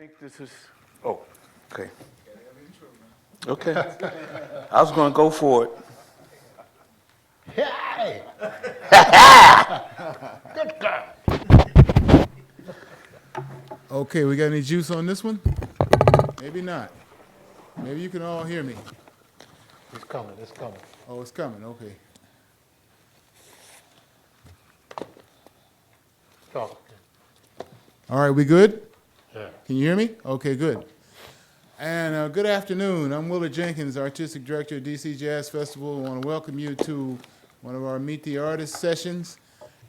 think this is, oh, okay. Okay. I was going to go for it. Hey! Good God. Okay, we got any juice on this one? Maybe not. Maybe you can all hear me. It's coming, it's coming. Oh, it's coming, okay. Talk. All right, we good? Yeah. Can you hear me? Okay, good. And good afternoon. I'm Willard Jenkins, Artistic Director of DC Jazz Festival. I want to welcome you to one of our Meet the Artist sessions.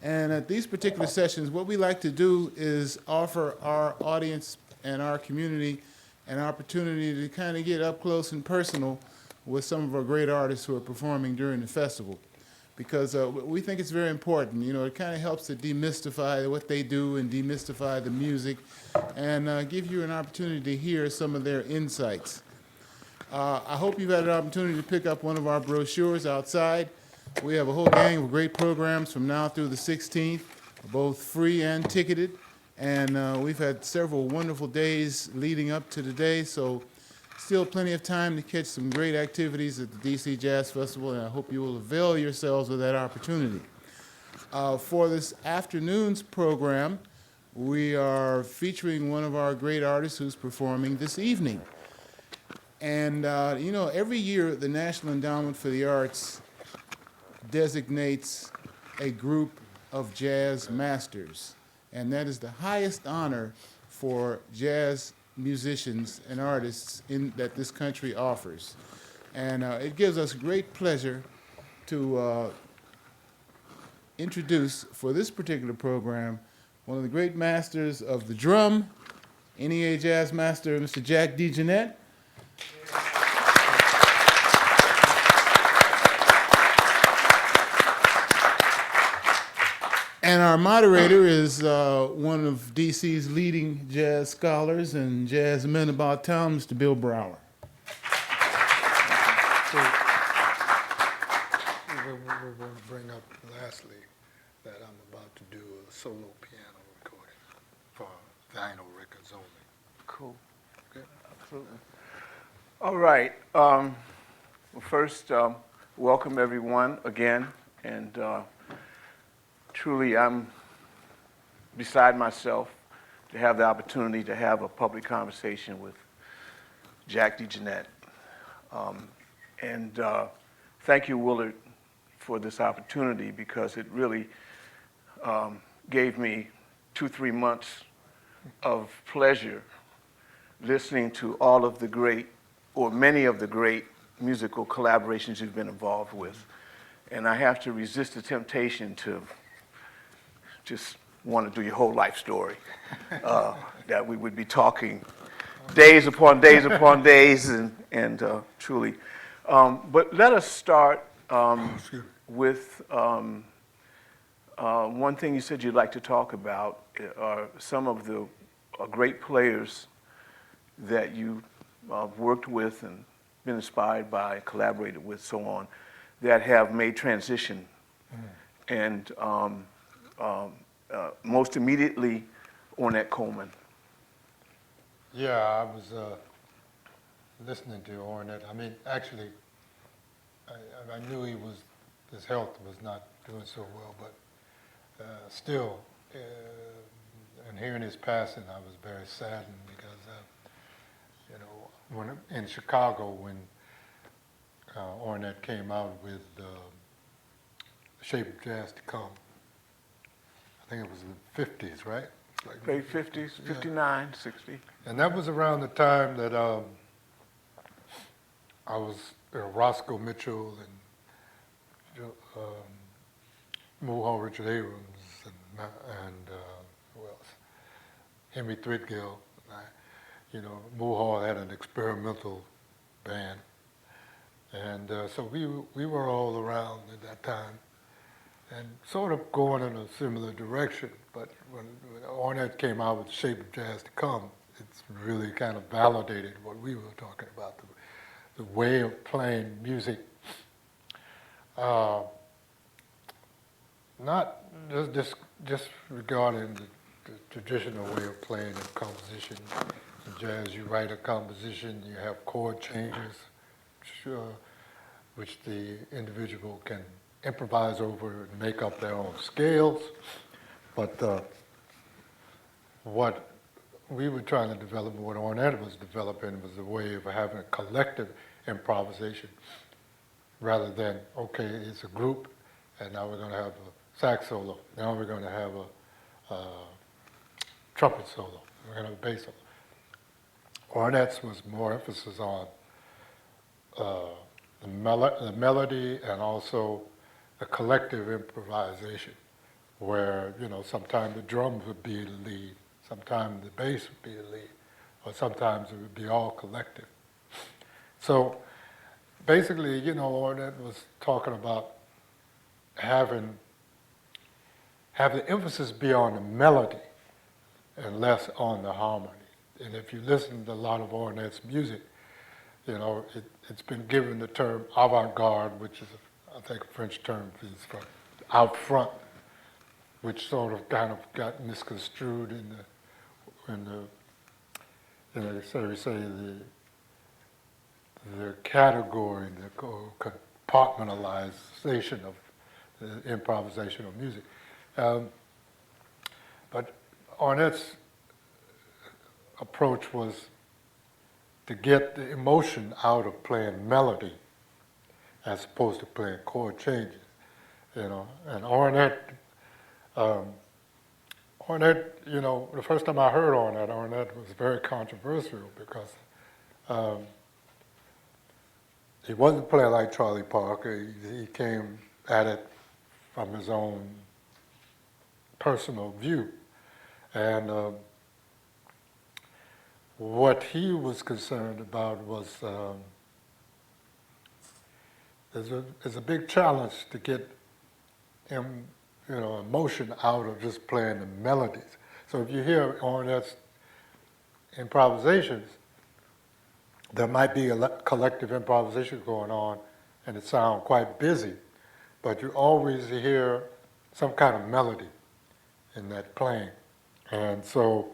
And at these particular sessions, what we like to do is offer our audience and our community an opportunity to kind of get up close and personal with some of our great artists who are performing during the festival. Because we think it's very important. You know, it kind of helps to demystify what they do and demystify the music and give you an opportunity to hear some of their insights. I hope you've had an opportunity to pick up one of our brochures outside. We have a whole gang of great programs from now through the 16th, both free and ticketed. And we've had several wonderful days leading up to today, so still plenty of time to catch some great activities at the DC Jazz Festival, and I hope you will avail yourselves of that opportunity. For this afternoon's program, we are featuring one of our great artists who's performing this evening. And, you know, every year the National Endowment for the Arts designates a group of jazz masters, and that is the highest honor for jazz musicians and artists that this country offers. And it gives us great pleasure to introduce, for this particular program, one of the great masters of the drum, NEA jazz master, Mr. Jack DeJohnette. And our moderator is one of DC's leading jazz scholars and jazz men about town, Mr. Bill Brower. We're going to bring up lastly that I'm about to do a solo piano recording for vinyl records only. Cool. Okay. Absolutely. All right. Well, first, welcome everyone again. And truly, I'm beside myself to have the opportunity to have a public conversation with Jack DeJohnette. And thank you, Willard, for this opportunity, because it really gave me 2-3 months of pleasure listening to all of the great, or many of the great musical collaborations you've been involved with. And I have to resist the temptation to just want to do your whole life story, that we would be talking days upon days upon days, and truly. But let us start with one thing you said you'd like to talk about are some of the great players that you worked with and been inspired by, collaborated with, so on, that have made transition. And most immediately, Ornette Coleman. Yeah, I was listening to Ornette. I mean, actually, I knew his health was not doing so well, but still, and hearing his passing, I was very saddened because, you know, when in Chicago, when Ornette came out with The Shape of Jazz to Come, I think it was in the 50s, right? Like late 50s, 59, 60. And that was around the time that I was Roscoe Mitchell and Mulhall Richard Abrams and who else? Henry Threadgill. You know, Mulhall had an experimental band, and so we were all around at that time, and sort of going in a similar direction. But when Ornette came out with The Shape of Jazz to Come, it's really kind of validated what we were talking about, the way of playing music. Not just regarding the traditional way of playing and composition, In jazz, you write a composition, you have chord changes, which the individual can improvise over and make up their own scales. But what we were trying to develop, what Ornette was developing, was a way of having a collective improvisation rather than, okay, it's a group, and now we're going to have a sax solo, now we're going to have a trumpet solo, we're going to have a bass solo. Ornette's was more emphasis on the melody and also the collective improvisation, where, you know, sometimes the drums would be the lead, sometimes the bass would be the lead, or sometimes it would be all collective. So basically, you know, Ornette was talking about having the emphasis be on the melody and less on the harmony. And if you listen to a lot of Ornette's music, you know, it's been given the term avant-garde, which is, I think, a French term for out front, which sort of kind of got misconstrued in the you know, so we say the category, the compartmentalization of the improvisational music. But Ornette's approach was to get the emotion out of playing melody as opposed to playing chord changes, you know. And Ornette, you know, the first time I heard Ornette was very controversial because he wasn't playing like Charlie Parker. He came at it from his own personal view. And what he was concerned about was there's a big challenge to get him, you know, emotion out of just playing the melodies. So if you hear Ornette's improvisations, there might be a collective improvisation going on, and it sounds quite busy, but you always hear some kind of melody in that playing. And so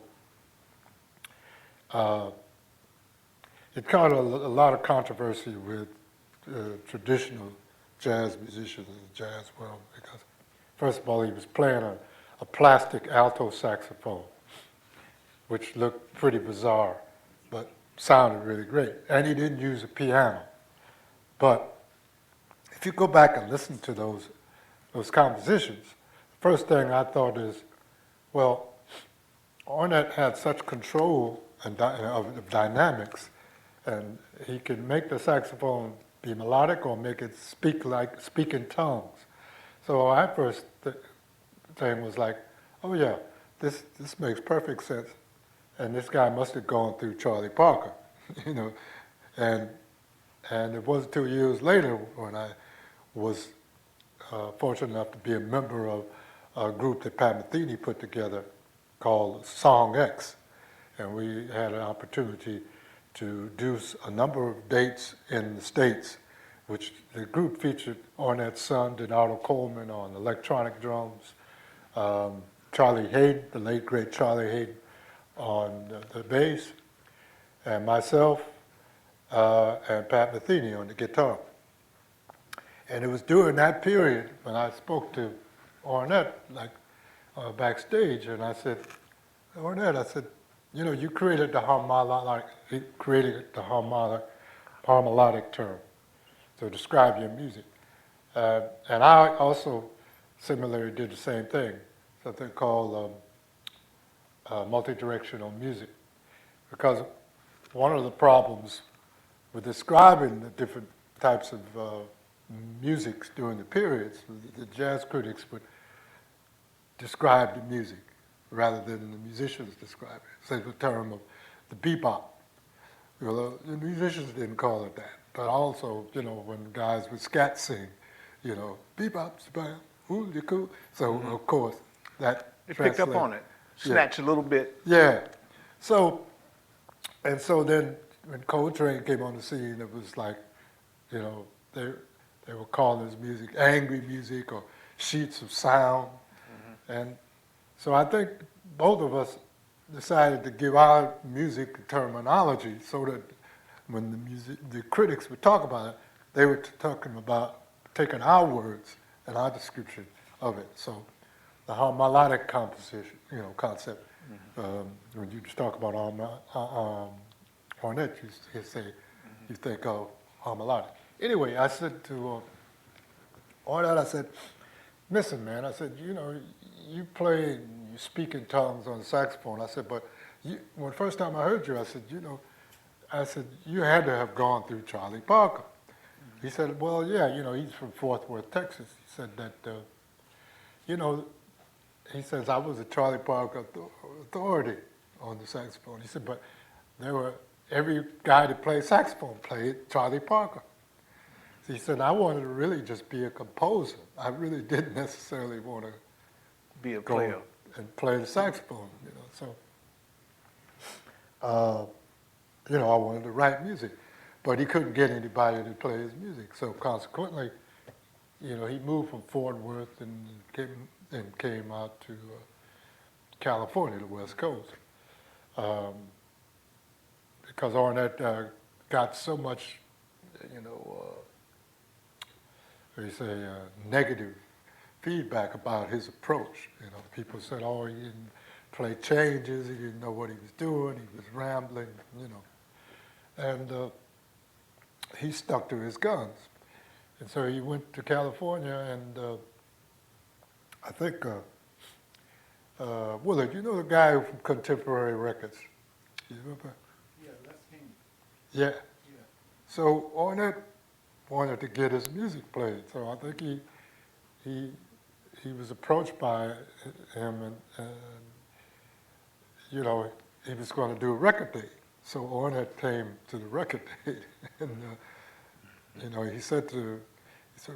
it caused a lot of controversy with traditional jazz musicians in the jazz world because, first of all, he was playing a plastic alto saxophone, which looked pretty bizarre, but sounded really great. And he didn't use a piano. But if you go back and listen to those compositions, the first thing I thought is, well, Ornette had such control of dynamics, and he could make the saxophone be melodic or make it speak in tongues. So my first thing was like, oh yeah, this makes perfect sense. And this guy must have gone through Charlie Parker, you know. And it wasn't 2 years later when I was fortunate enough to be a member of a group that Pat Metheny put together called Song X. And we had an opportunity to do a number of dates in the States, which the group featured Ornette's son, Ornette Coleman, on electronic drums, Charlie Hayden, the late great Charlie Hayden, on the bass, and myself and Pat Metheny on the guitar. And it was during that period when I spoke to Ornette, like backstage, and I said, Ornette, I said, you know, you created the harmonic term to describe your music. And I also similarly did the same thing, something called multi-directional music. Because one of the problems with describing the different types of musics during the periods, the jazz critics would describe the music rather than the musicians describe it. Say the term of the bebop. You know, the musicians didn't call it that. But also, you know, when guys with scat sing, you know, bebop, bam, ooh, you cool. So, of course, that It picked up on it. Snatch a little bit. Yeah. So, and so then when Coltrane came on the scene, it was like, you know, they were calling his music angry music or sheets of sound. And so I think both of us decided to give our music terminology so that when the critics would talk about it, they were talking about taking our words and our description of it. So the melodic composition, concept. When you just talk about Ornette, you say, you think of melodic. Anyway, I said to Ornette, I said, listen, man, I said, you play, you speak in tongues on the saxophone. I said, but when the first time I heard you, I said, you had to have gone through Charlie Parker. He said, well, yeah, he's from Fort Worth, Texas. He said that, he says, I was a Charlie Parker authority on the saxophone. He said, but every guy that played saxophone played Charlie Parker. So he said, I wanted to really just be a composer. I really didn't necessarily want to be a player and play the saxophone, So, I wanted to write music, but he couldn't get anybody to play his music. So consequently, he moved from Fort Worth and came out to California, the West Coast, because Ornette got so much, negative feedback about his approach. People said, oh, he didn't play changes, he didn't know what he was doing, he was rambling, And he stuck to his guns. And so he went to California, and I think, Willard, the guy from Contemporary Records? You remember? Yeah, that's him. Yeah. So Ornette wanted to get his music played. So I think he was approached by him, and he was going to do a record date. So Ornette came to the record date, and he said,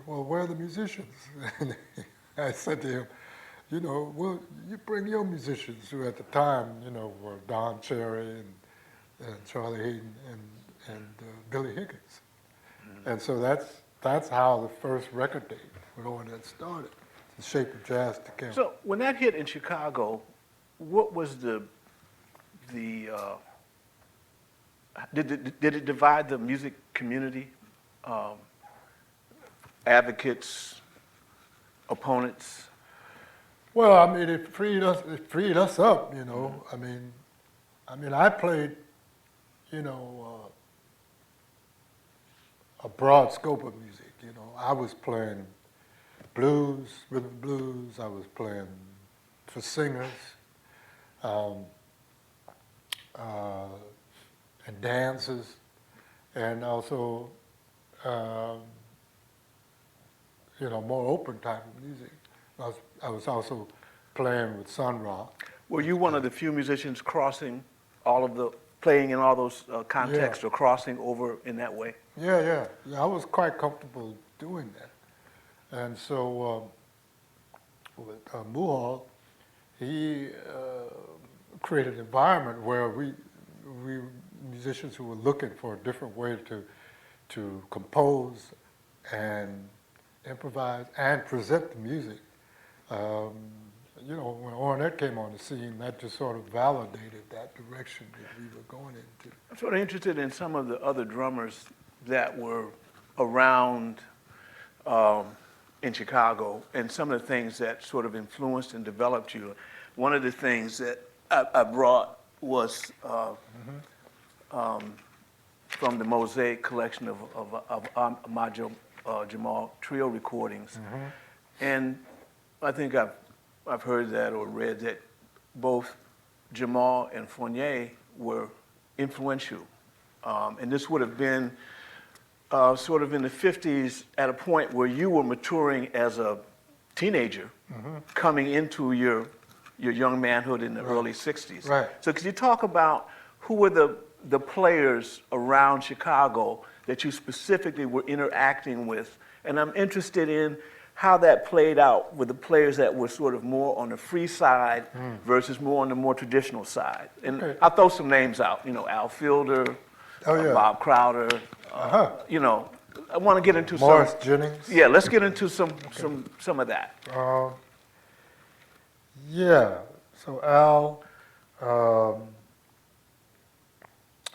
well, where are the musicians? And I said to him, well, you bring your musicians, who at the time, were Don Cherry and Charlie Hayden and Billy Higgins. And so that's how the first record date with Ornette started. The Shape of Jazz to Count. So when that hit in Chicago, what was did it divide the music community? Advocates, opponents? Well, I mean, it freed us up, I mean, I played, a broad scope of music, I was playing blues, rhythm blues, I was playing for singers, and dances, and also, more open type of music. I was also playing with Sun Ra. Were you one of the few musicians playing in all those contexts, or crossing over in that way? Yeah, I was quite comfortable doing that. And so with Muhal, he created an environment where we musicians who were looking for a different way to compose and improvise and present the music. When Ornette came on the scene, that just sort of validated that direction that we were going into. I'm sort of interested in some of the other drummers that were around in Chicago, and some of the things that sort of influenced and developed you. One of the things that I brought was from the Mosaic collection of Ahmad Jamal trio recordings. And I think I've heard that or read that both Jamal and Fournier were influential. And this would have been sort of in the 50s, at a point where you were maturing as a teenager, coming into your young manhood in the early 60s. Right. So could you talk about who were the players around Chicago that you specifically were interacting with? And I'm interested in how that played out with the players that were sort of more on the free side versus more on the more traditional side. And Okay. I'll throw some names out, Al Fielder, Bob Crowder, I want to get into Morris Jennings. Yeah, let's get into some of that. Yeah, so Al,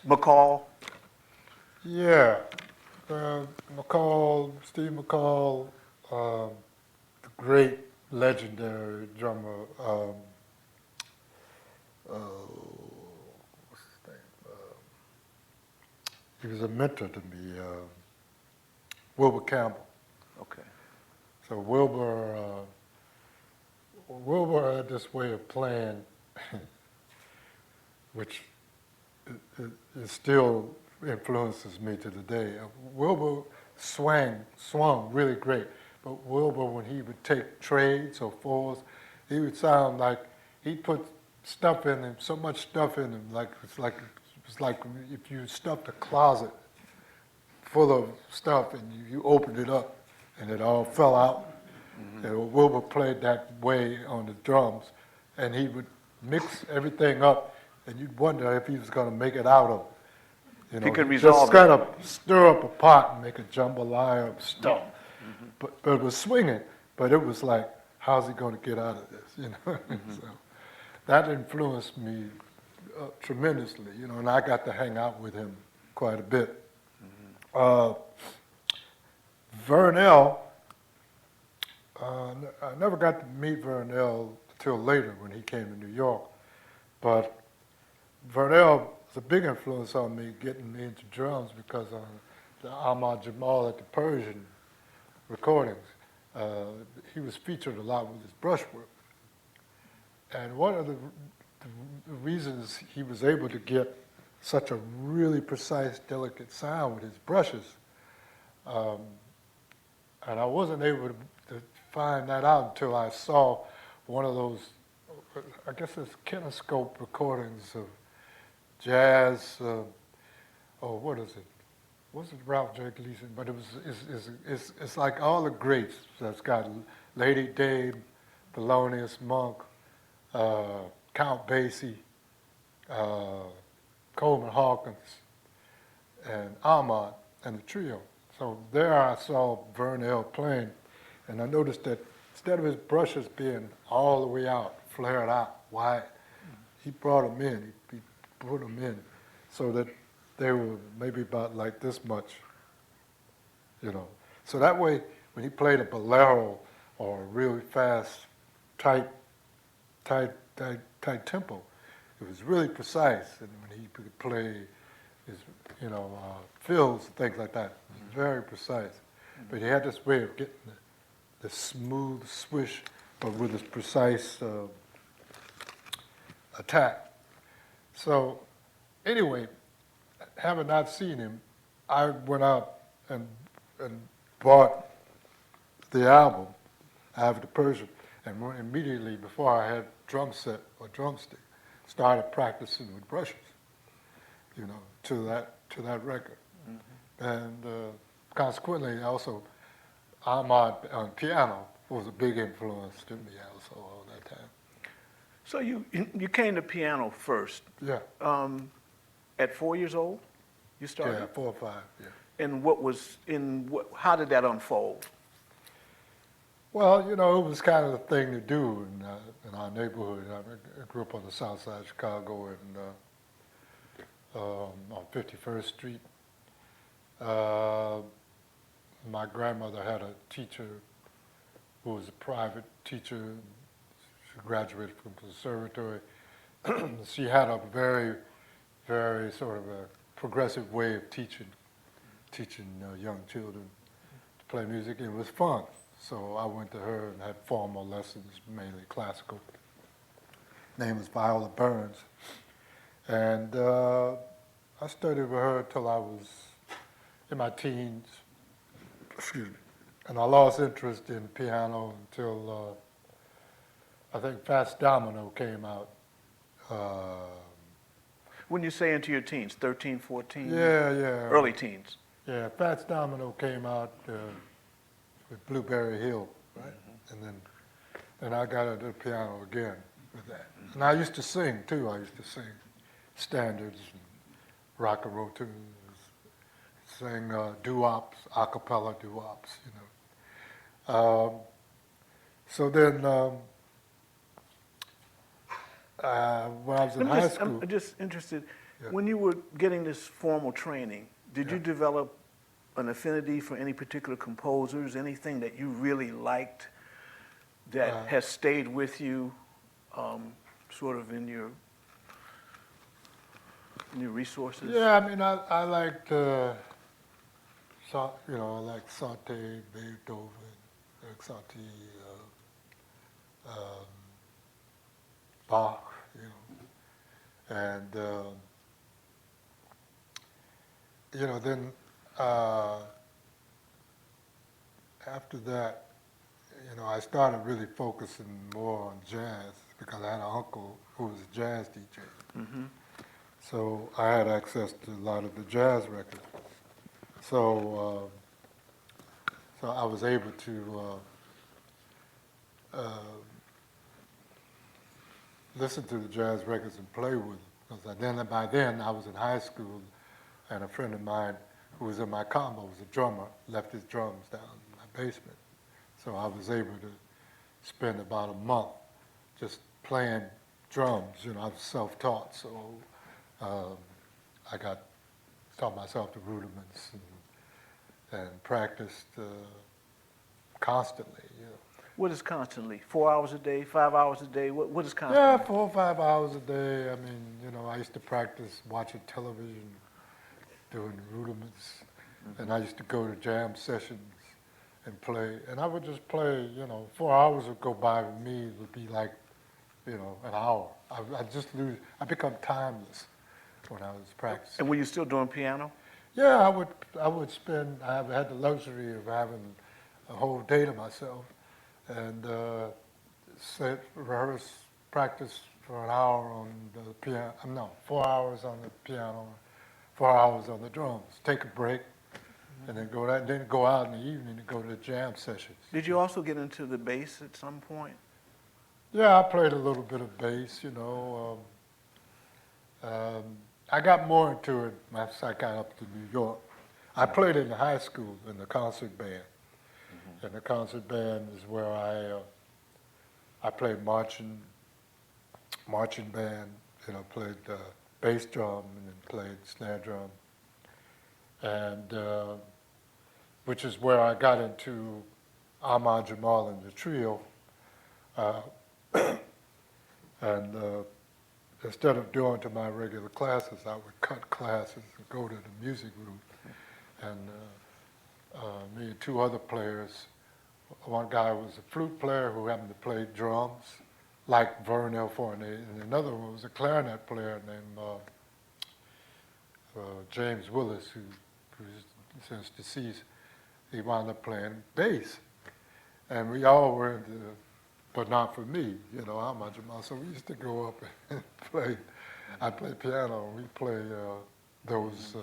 McCall? Yeah, Steve McCall, the great legendary drummer. What's his name? He was a mentor to me. Wilbur Campbell. Okay. So Wilbur had this way of playing, which it still influences me to the day. Wilbur swung really great, but Wilbur, when he would take trades or fours, he would sound like he'd put stuff in him, so much stuff in him, like it's like if you stuffed a closet full of stuff and you opened it up and it all fell out. Mm-hmm. And Wilbur played that way on the drums, and he would mix everything up, and you'd wonder if he was going to make it out of, he could resolve just kind of stir up a pot and make a jambalaya of stuff. Mm-hmm. But it was swinging, but it was like, how's he going to get out of this? Mm-hmm. So that influenced me tremendously, and I got to hang out with him quite a bit. Mm-hmm. Vernell, I never got to meet Vernell until later when he came to New York, but Vernell was a big influence on me getting me into drums because of the Ahmad Jamal at the Persian recordings. He was featured a lot with his brushwork. And one of the reasons he was able to get such a really precise, delicate sound with his brushes, and I wasn't able to find that out until I saw one of those, I guess it's kinescope recordings of jazz, what is it? Wasn't Ralph J. Gleason, but it's like all the greats. So it's got Lady Dave, Thelonious Monk, Count Basie, Coleman Hawkins, and Ahmad, and the trio. So there I saw Vernell playing, and I noticed that instead of his brushes being all the way out, flared out, wide, he brought them in, he put them in so that they were maybe about like this much, So that way, when he played a bolero or a really fast, tight tempo, it was really precise. And when he could play his, fills and things like that, it was very precise. But he had this way of getting the smooth swish, but with this precise attack. So anyway, having not seen him, I went out and bought the album, Ave the Persian, and immediately before I had drum set or drumstick, started practicing with brushes, to that record. Mm-hmm. And consequently, also, Ahmad on piano was a big influence to me also all that time. So you came to piano first. Yeah. At 4 years old, you started? Yeah, 4 or 5, yeah. And how did that unfold? Well, it was kind of the thing to do in our neighborhood. I grew up on the south side of Chicago on 51st Street. My grandmother had a teacher who was a private teacher. She graduated from the conservatory. She had a very, very sort of a progressive way of teaching young children to play music. It was fun. So I went to her and had formal lessons, mainly classical. Name was Viola Burns. And I studied with her till I was in my teens. Excuse me. And I lost interest in piano until I think Fats Domino came out. When you say into your teens, 13, 14? Yeah. Early teens? Yeah, Fats Domino came out with Blueberry Hill, right? Mm-hmm. And then I got into the piano again with that. Mm-hmm. And I used to sing, too. I used to sing standards and rock and roll tunes, sing doo-wops, a cappella doo-wops, So then when I was in high school. I'm just interested, Yeah. when you were getting this formal training, did you Yeah. develop an affinity for any particular composers, anything that you really liked that has stayed with you, sort of in your resources? Yeah, I mean, I liked, I like Satie, Beethoven, Eric Satie, Bach, and then after that, I started really focusing more on jazz because I had an uncle who was a jazz DJ. Mm-hmm. So I had access to a lot of the jazz records. So I was able to listen to the jazz records and play with them. Because by then I was in high school, and a friend of mine who was in my combo was a drummer, left his drums down in my basement. So I was able to spend about a month just playing drums. I was self-taught, so I taught myself the rudiments and practiced constantly. What is constantly? 4 hours a day, 5 hours a day? What is constantly? Yeah, 4 or 5 hours a day. I mean, I used to practice watching television, doing the rudiments, and I used to go to jam sessions and play. And I would just play, 4 hours would go by with me. It would be like, an hour. I become timeless when I was practicing. And were you still doing piano? Yeah, I had the luxury of having a whole day to myself and rehearse, practice for an hour on the piano, 4 hours on the piano, 4 hours on the drums, take a break, and then go out in the evening and go to the jam sessions. Did you also get into the bass at some point? Yeah, I played a little bit of bass, I got more into it once I got up to New York. I played in high school in the concert band. And the concert band is where I played marching band, played bass drum and then played snare drum. And which is where I got into Ahmad Jamal and the trio. And instead of going to my regular classes, I would cut classes and go to the music room. And me and two other players, one guy was a flute player who happened to play drums, like Vernell Fournier, and another one was a clarinet player named James Willis, who's since deceased. He wound up playing bass. And we all were into, but not for me, Ahmad Jamal. So we used to go up and play. I play piano, and we play those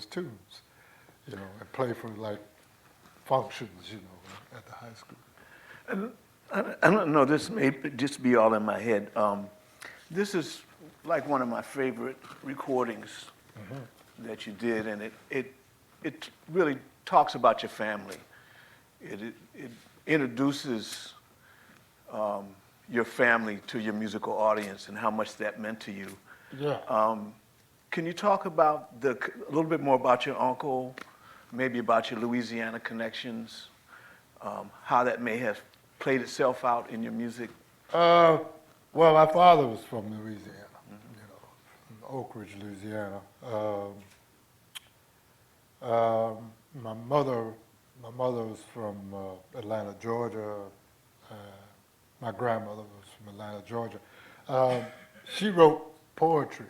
tunes, and play for like functions, at the high school. And I don't know, this may just be all in my head. This is like one of my favorite recordings that you did, and it really talks about your family. It introduces your family to your musical audience and how much that meant to you. Yeah. Can you talk about a little bit more about your uncle, maybe about your Louisiana connections, how that may have played itself out in your music? Well, my father was from Louisiana, from Oak Ridge, Louisiana. My mother was from Atlanta, Georgia. My grandmother was from Atlanta, Georgia. She wrote poetry,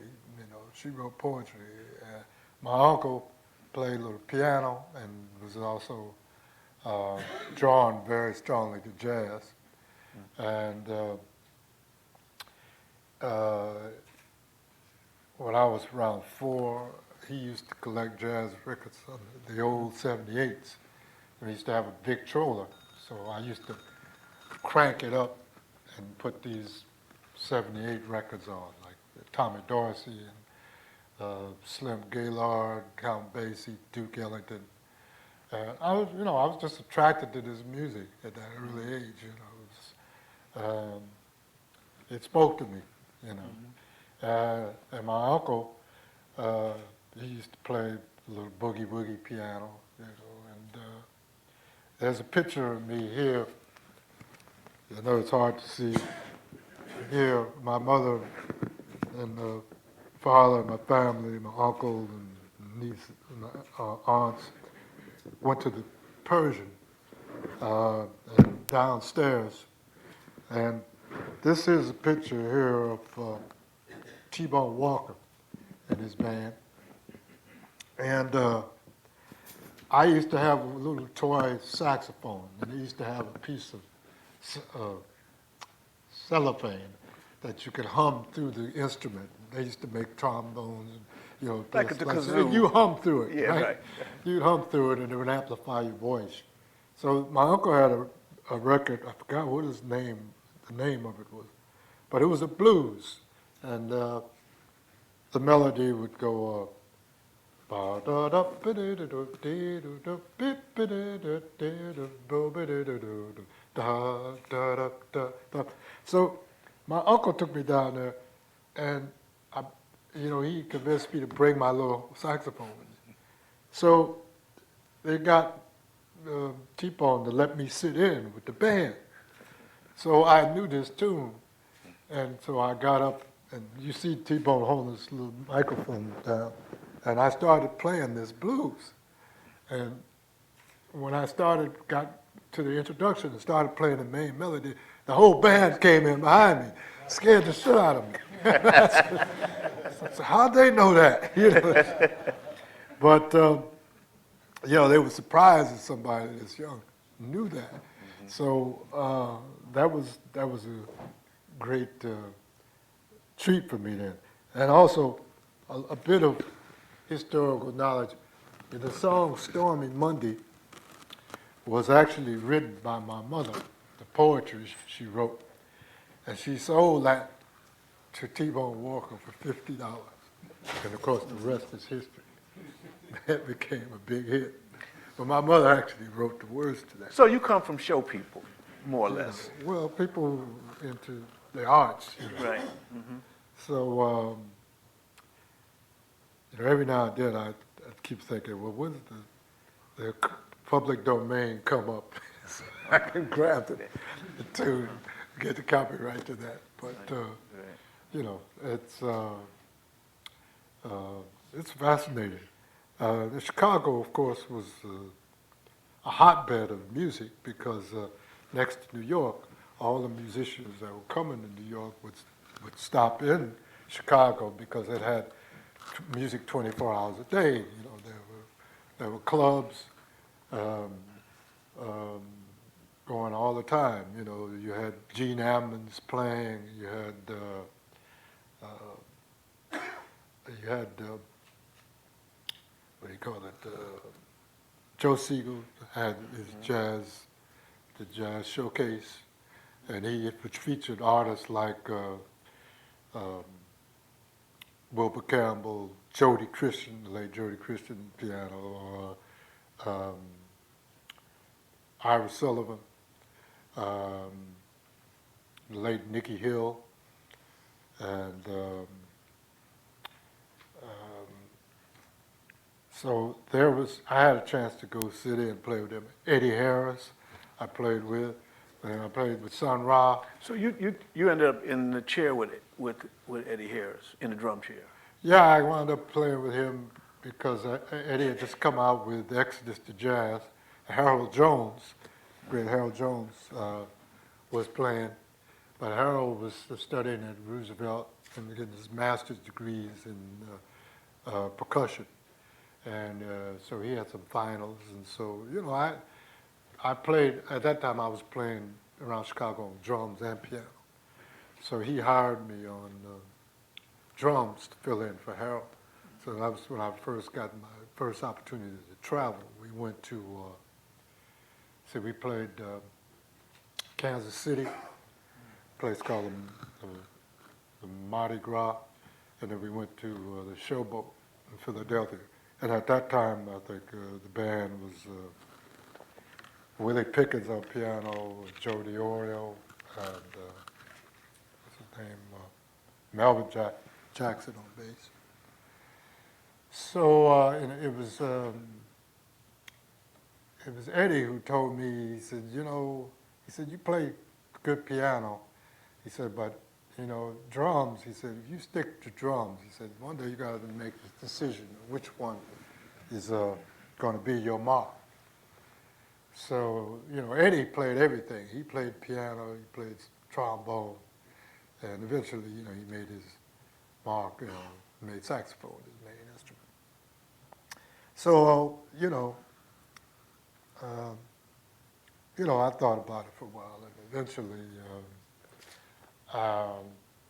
My uncle played a little piano and was also drawn very strongly to jazz. And when I was around 4, he used to collect jazz records on the old 78s. We used to have a big troller, so I used to crank it up and put these 78 records on, like Tommy Dorsey and Slim Gaillard, Count Basie, Duke Ellington. I was just attracted to this music at that early age. It spoke to me, you know. And my uncle, he used to play a little boogie-woogie piano, you know, and there's a picture of me here. I know it's hard to see. Here, my mother and father, my family, my uncle and niece, and aunts went to the Persian and downstairs. And this is a picture here of T-Bone Walker and his band. And I used to have a little toy saxophone, and I used to have a piece of cellophane that you could hum through the instrument. They used to make trombones, and, you know, Like this, the like, kazoo. and you hum through it, Yeah, right. You'd hum through it, and it would amplify your voice. So my uncle had a record. I forgot what the name of it was, but it was a blues, and the melody would go. So my uncle took me down there, and he convinced me to bring my little saxophone with me. So they got T-Bone to let me sit in with the band. So I knew this tune, and so I got up, and you see T-Bone holding this little microphone down, and I started playing this blues. And when I got to the introduction and started playing the main melody, the whole band came in behind me, scared the shit out of me. So how'd they know that? You know? But they were surprised that somebody this young knew that. So that was a great treat for me then. And also a bit of historical knowledge. The song Stormy Monday was actually written by my mother, the poetry she wrote. And she sold that to T-Bone Walker for $50. And of course, the rest is history. That became a big hit. But my mother actually wrote the words to that. So you come from show people, more or less. Well, people into the arts. Right. So, every now and then I keep thinking, well, when does the public domain come up? So I can grab the tune, get the copyright to that. But, it's fascinating. The Chicago, of course, was a hotbed of music because next to New York, all the musicians that were coming to New York would stop in Chicago because it had music 24 hours a day. There were clubs going all the time. You had Gene Ammons playing. You had what do you call it? Joe Siegel had his the jazz showcase, and he featured artists like Wilbur Campbell, Jody Christian, the late Jody Christian piano, or Ira Sullivan, the late Nicky Hill, and so I had a chance to go sit in and play with them. Eddie Harris, I played with, and I played with Sun Ra. So you ended up in the chair with Eddie Harris, in the drum chair. Yeah, I wound up playing with him because Eddie had just come out with Exodus to Jazz. Harold Jones, great Harold Jones, was playing, but Harold was studying at Roosevelt and getting his master's degrees in percussion. And so he had some finals, and so, I played, at that time I was playing around Chicago on drums and piano. So he hired me on drums to fill in for Harold. So that was when I first got my first opportunity to travel. We went to, we played Kansas City, a place called the Mardi Gras, and then we went to the Showboat in Philadelphia. And at that time, I think the band was Willie Pickens on piano, Joe DiOrio, and what's his name? Melvin Jackson on bass. So and it was Eddie who told me. He said, you play good piano. He said, but drums. He said, if you stick to drums, he said, one day you got to make a decision which one is going to be your mark. So Eddie played everything. He played piano. He played trombone, and eventually he made his mark. Made saxophone his main instrument. So I thought about it for a while, and eventually,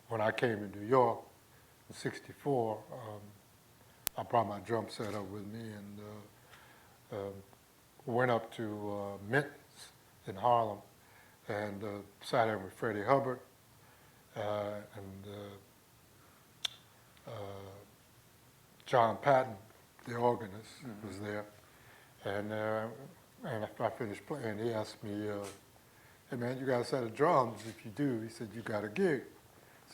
when I came to New York in '64, I brought my drum set up with me and went up to Minton's in Harlem and sat in with Freddie Hubbard and John Patton, the organist, was there. And after I finished playing, he asked me, hey man, you got a set of drums? If you do, he said, you got a gig.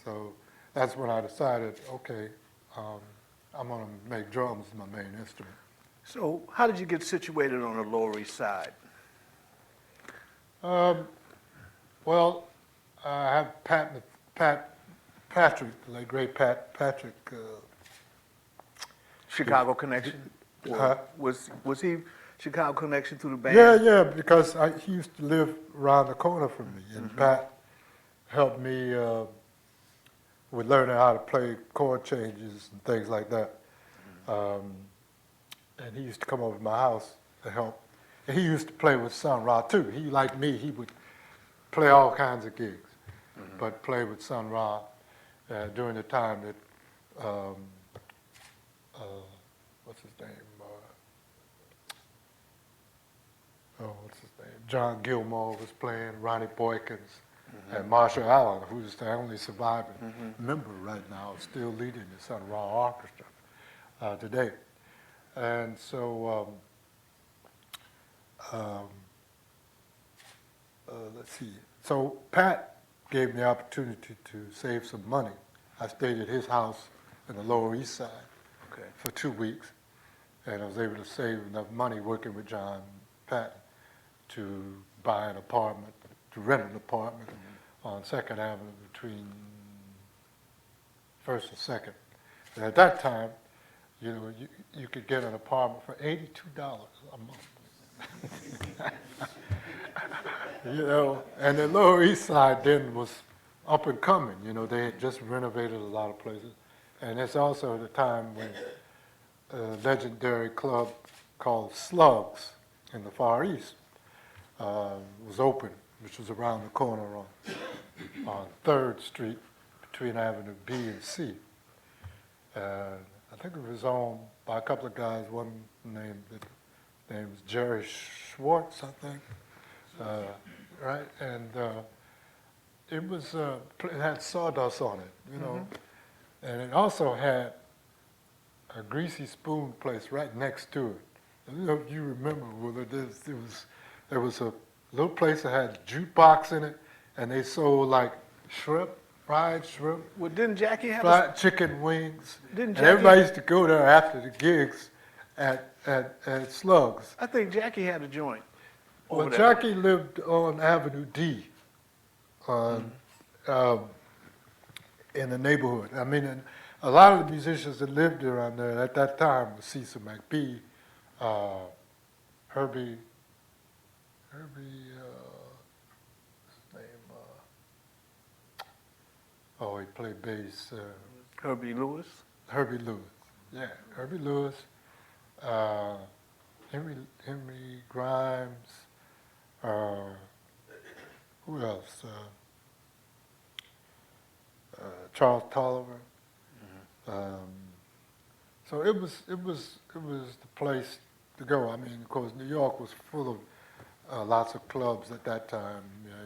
So that's when I decided, okay, I'm gonna make drums my main instrument. So how did you get situated on the Lower East Side? Well, I have Patrick, the late great Patrick. Chicago connection? Huh? Was he Chicago connection through the band? Yeah, because he used to live around the corner from me, and Pat helped me with learning how to play chord changes and things like that. And he used to come over to my house to help. And he used to play with Sun Ra too. He, like me, he would play all kinds of gigs, but play with Sun Ra during the time that, what's his name? John Gilmore was playing, Ronnie Boykins, and Marshall Allen, who's the only surviving member right now, still leading the Sun Ra Orchestra today. And so, let's see. So Pat gave me the opportunity to save some money. I stayed at his house in the Lower East Side for 2 weeks, and I was able to save enough money working with John Patton to buy an apartment, to rent an apartment on 2nd Avenue between 1st and 2nd. And at that time, you could get an apartment for $82 a month. And the Lower East Side then was up and coming. They had just renovated a lot of places. And it's also the time when a legendary club called Slugs in the Far East was open, which was around the corner on 3rd Street between Avenue B and C. I think it was owned by a couple of guys, one named was Jerry Schwartz, I think, right? And it was it had sawdust on it, and it also had a Greasy Spoon place right next to it. I don't know if you remember, there was a little place that had a jukebox in it, and they sold like shrimp, fried shrimp. Well, didn't Jackie have fried chicken wings? Didn't and Jackie, everybody used to go there after the gigs at Slugs. I think Jackie had a joint. Well, Jackie lived on Avenue D, in the neighborhood. I mean, and a lot of the musicians that lived around there at that time was Cecil McBee, Herbie, what's his name? He played bass. Herbie Lewis? Herbie Lewis, yeah, Herbie Lewis, Henry Grimes, who else? Charles Tolliver. So it was the place to go. I mean, of course, New York was full of lots of clubs at that time.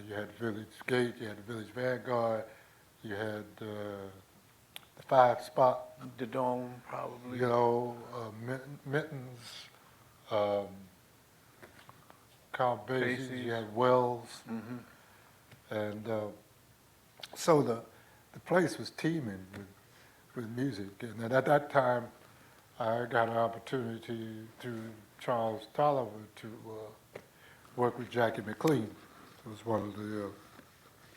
You had Village Gate, you had the Village Vanguard, you had the 5 Spot. The Dome, probably. Minton's, Count Basie's, you had Wells. And so the place was teeming with music. And at that time, I got an opportunity through Charles Tolliver to work with Jackie McLean. It was one of the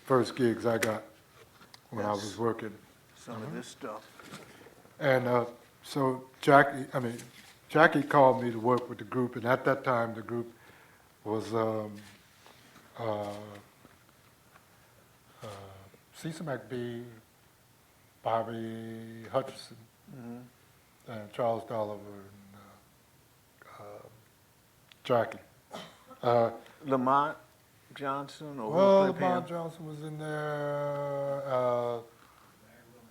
first gigs I got when I was working. Some of this stuff. And so Jackie called me to work with the group, and at that time the group was Cecil McBee, Bobby Hutcherson, and Charles Dolliver, and Jackie. Lamont Johnson or Well, who played Lamont piano? Johnson was in there.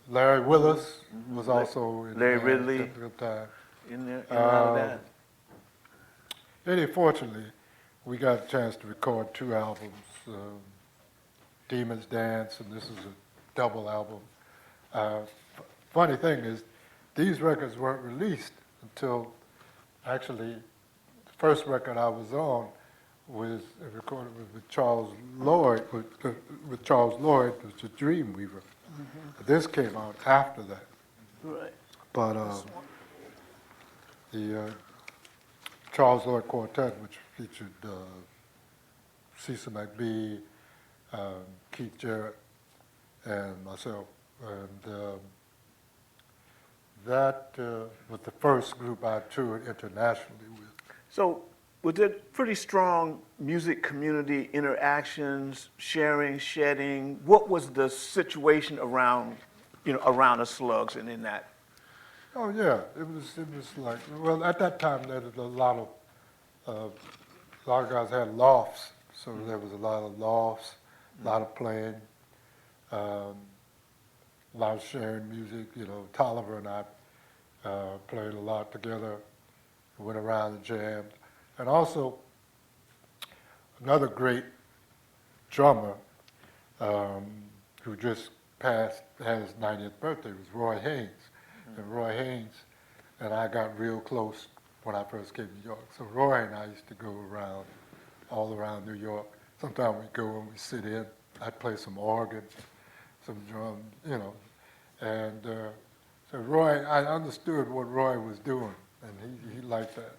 Larry Willis was also in Larry there Ridley. at the time. In there, in and out of that. Really, fortunately, we got a chance to record 2 albums, Demons Dance, and this is a double album. Funny thing is, these records weren't released until, actually, the first record I was on was recorded with Charles Lloyd, with Charles Lloyd, was the Dreamweaver. This came out after that. Right. But the Charles Lloyd Quartet, which featured Cecil McBee, Keith Jarrett, and myself, and that was the first group I toured internationally with. So was there pretty strong music community interactions, sharing, shedding? What was the situation around, around the Slugs and in that? Oh yeah, it was like, well, at that time there was a lot of guys had lofts, so there was a lot of lofts, a lot of playing, a lot of sharing music. Tolliver and I played a lot together, went around and jammed. And also, another great drummer who just passed, had his 90th birthday, was Roy Haynes. And Roy Haynes and I got real close when I first came to New York. So Roy and I used to go around, all around New York. Sometimes we'd go and we'd sit in. I'd play some organ, some drum, And so Roy, I understood what Roy was doing, and he liked that.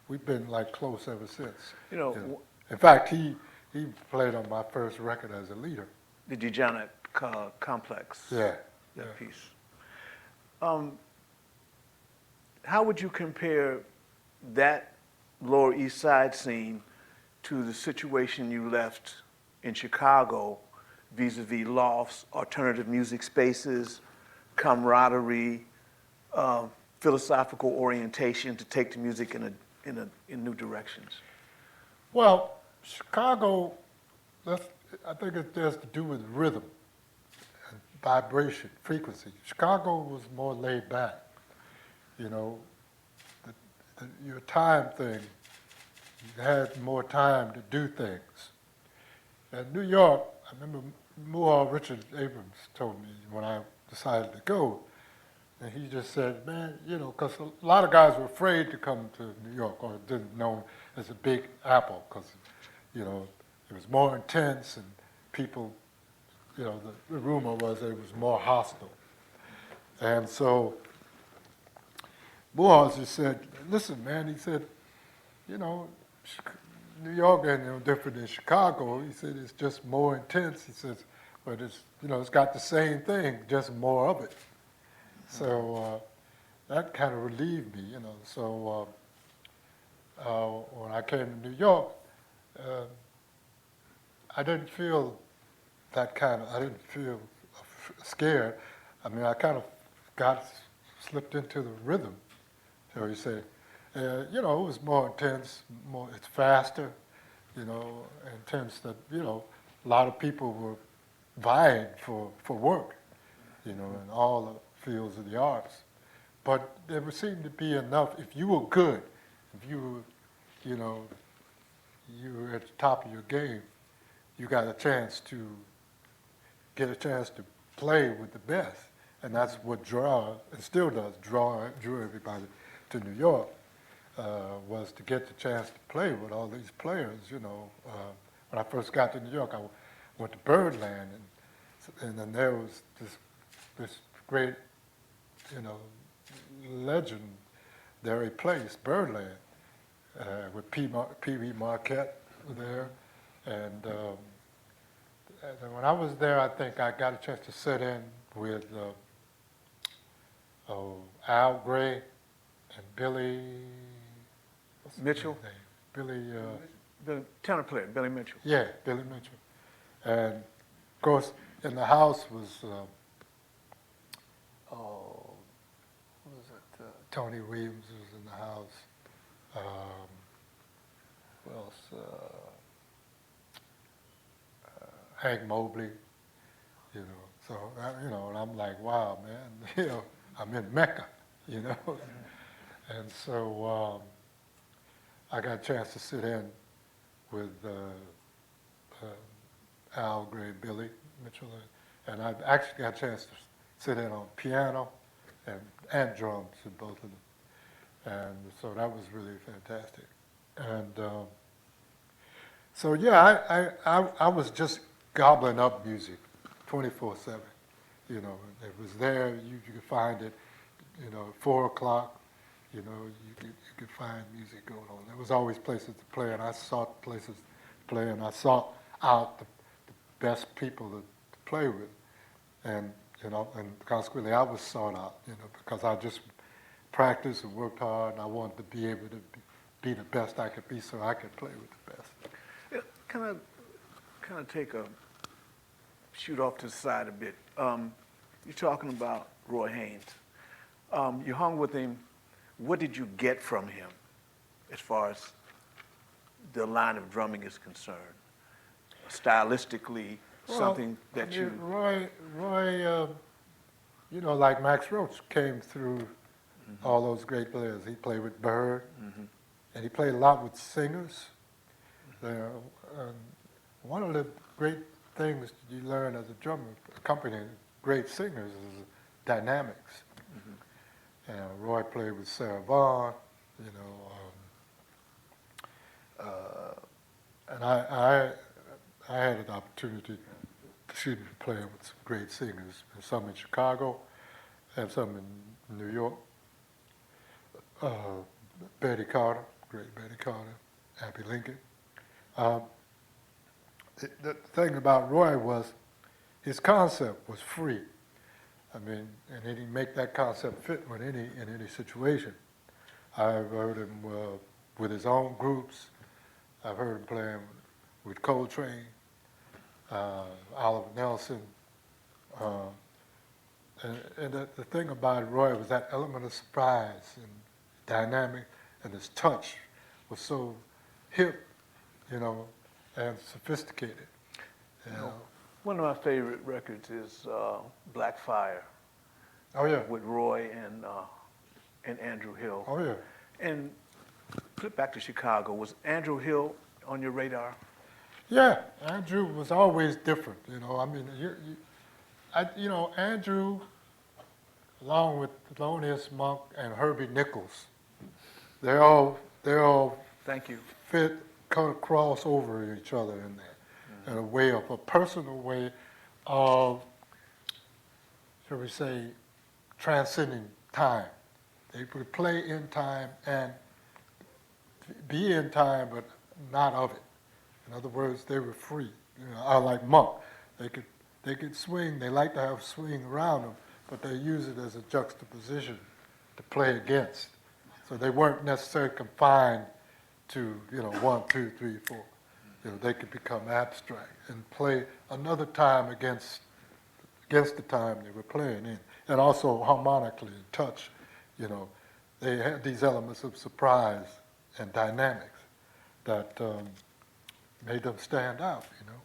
We've been like close ever since. In fact, he played on my first record as a leader. The DeJohnette complex. Yeah. That piece. How would you compare that Lower East Side scene to the situation you left in Chicago vis-a-vis lofts, alternative music spaces, camaraderie, philosophical orientation to take the music in new directions? Well, Chicago, I think it has to do with rhythm, and vibration, frequency. Chicago was more laid back. Your time thing, you had more time to do things. And New York, I remember Richard Abrams told me when I decided to go, and he just said, man, because a lot of guys were afraid to come to New York or didn't know it as a big apple because, it was more intense and people, the rumor was it was more hostile. And so Moore just said, listen, man, he said, New York ain't no different than Chicago. He said, it's just more intense. He says, but it's, it's got the same thing, just more of it. So that kind of relieved me, So when I came to New York, I didn't feel I didn't feel scared. I mean, I kind of slipped into the rhythm, shall we say. It was more intense, it's faster, intense that, a lot of people were vying for work, in all the fields of the arts. But there seemed to be enough, if you were good, if you were, you were at the top of your game, you got a chance to play with the best. And that's what and still does, drew everybody to New York, was to get the chance to play with all these players, When I first got to New York, I went to Birdland and And then there was this great, you know, legendary place, Birdland, with Pee Wee Marquette there. And when I was there, I think I got a chance to sit in with Al Gray and Billy what's his Mitchell? name? Billy, The tenor player, Billy Mitchell. yeah, Billy Mitchell. And of course, in the house was, what was it? Tony Williams was in the house. Who else? Hank Mobley, you know. So, you know, and I'm like, wow, man, you know, I'm in Mecca, you know. And so I got a chance to sit in with Al Gray, Billy Mitchell, and I actually got a chance to sit in on piano and drums in both of them. And so that was really fantastic. And so, yeah, I was just gobbling up music 24/7. You know, it was there, you could find it, you know, at 4 o'clock, you know, you could find music going on. There was always places to play, and I sought places to play, and I sought out the best people to play with. And, you know, and consequently I was sought out, you know, because I just practiced and worked hard, and I wanted to be able to be the best I could be so I could play with the best. Yeah, kind of take a shoot off to the side a bit. You're talking about Roy Haynes. You hung with him. What did you get from him as far as the line of drumming is concerned? Stylistically, something that you... Roy, you know, like Max Roach came through all those great players. He played with Bird, and he played a lot with singers. One of the great things you learn as a drummer, accompanying great singers, is dynamics. Roy played with Sarah Vaughan, you know, and I had an opportunity to see him playing with some great singers, some in Chicago and some in New York. Betty Carter, great Betty Carter, Abbey Lincoln. The thing about Roy was his concept was free. I mean, and he didn't make that concept fit in any situation. I've heard him with his own groups. I've heard him playing with Coltrane, Oliver Nelson. And the thing about Roy was that element of surprise and dynamic, and his touch was so hip, you know, and sophisticated. You know. One of my favorite records is Black Fire. Oh yeah. With Roy and Andrew Hill. Oh yeah. And flip back to Chicago. Was Andrew Hill on your radar? Yeah, Andrew was always different. You know, I mean, you know, Andrew, along with Thelonious Monk and Herbie Nichols, they all Thank you. fit, kind of cross over each other in there, in a way of a personal way of, shall we say, transcending time. They could play in time and be in time, but not of it. In other words, they were free. You know, like Monk, they could swing. They like to have swing around them, but they use it as a juxtaposition to play against. So they weren't necessarily confined to, you know, 1, 2, 3, 4. You know, they could become abstract and play another time against the time they were playing in, and also harmonically in touch. You know, they had these elements of surprise and dynamics that made them stand out. You know.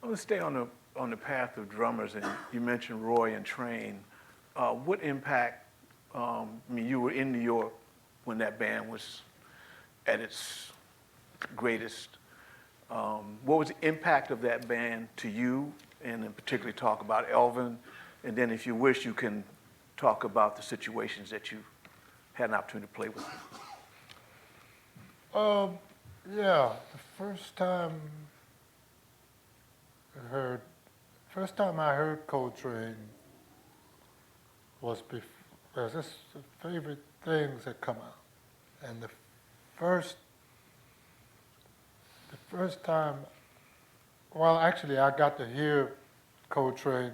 I want to stay on the path of drummers, and you mentioned Roy and Train. What impact? I mean, you were in New York when that band was at its greatest. What was the impact of that band to you, and in particular talk about Elvin, and then if you wish, you can talk about the situations that you had an opportunity to play with them. Yeah, the first time I heard first time I heard Coltrane was there's just favorite things that come out. And the first time, well, actually, I got to hear Coltrane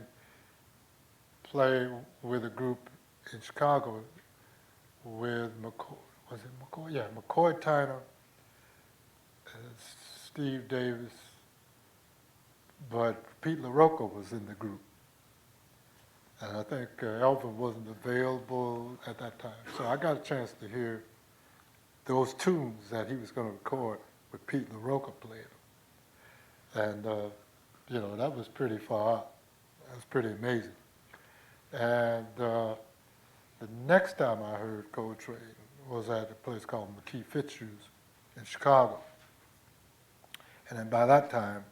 play with a group in Chicago with McCoy, was it McCoy? Yeah, McCoy Tyner, Steve Davis, but Pete LaRocca was in the group. And I think Elvin wasn't available at that time. So I got a chance to hear those tunes that he was going to record with Pete LaRocca playing them. And, you know, that was pretty far out. That was pretty amazing. And the next time I heard Coltrane was at a place called McKee Fitzhughes in Chicago. And then by that time,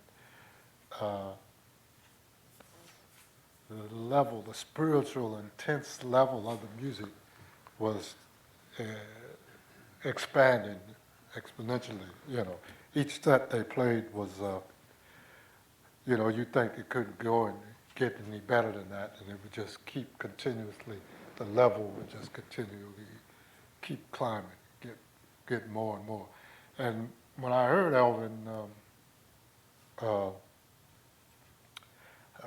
the level, the spiritual, intense level of the music was expanding exponentially. You know, each set they played was, you know, you think it couldn't go and get any better than that, and it would just keep continuously, the level would just continually keep climbing, get more and more. And when I heard Elvin, I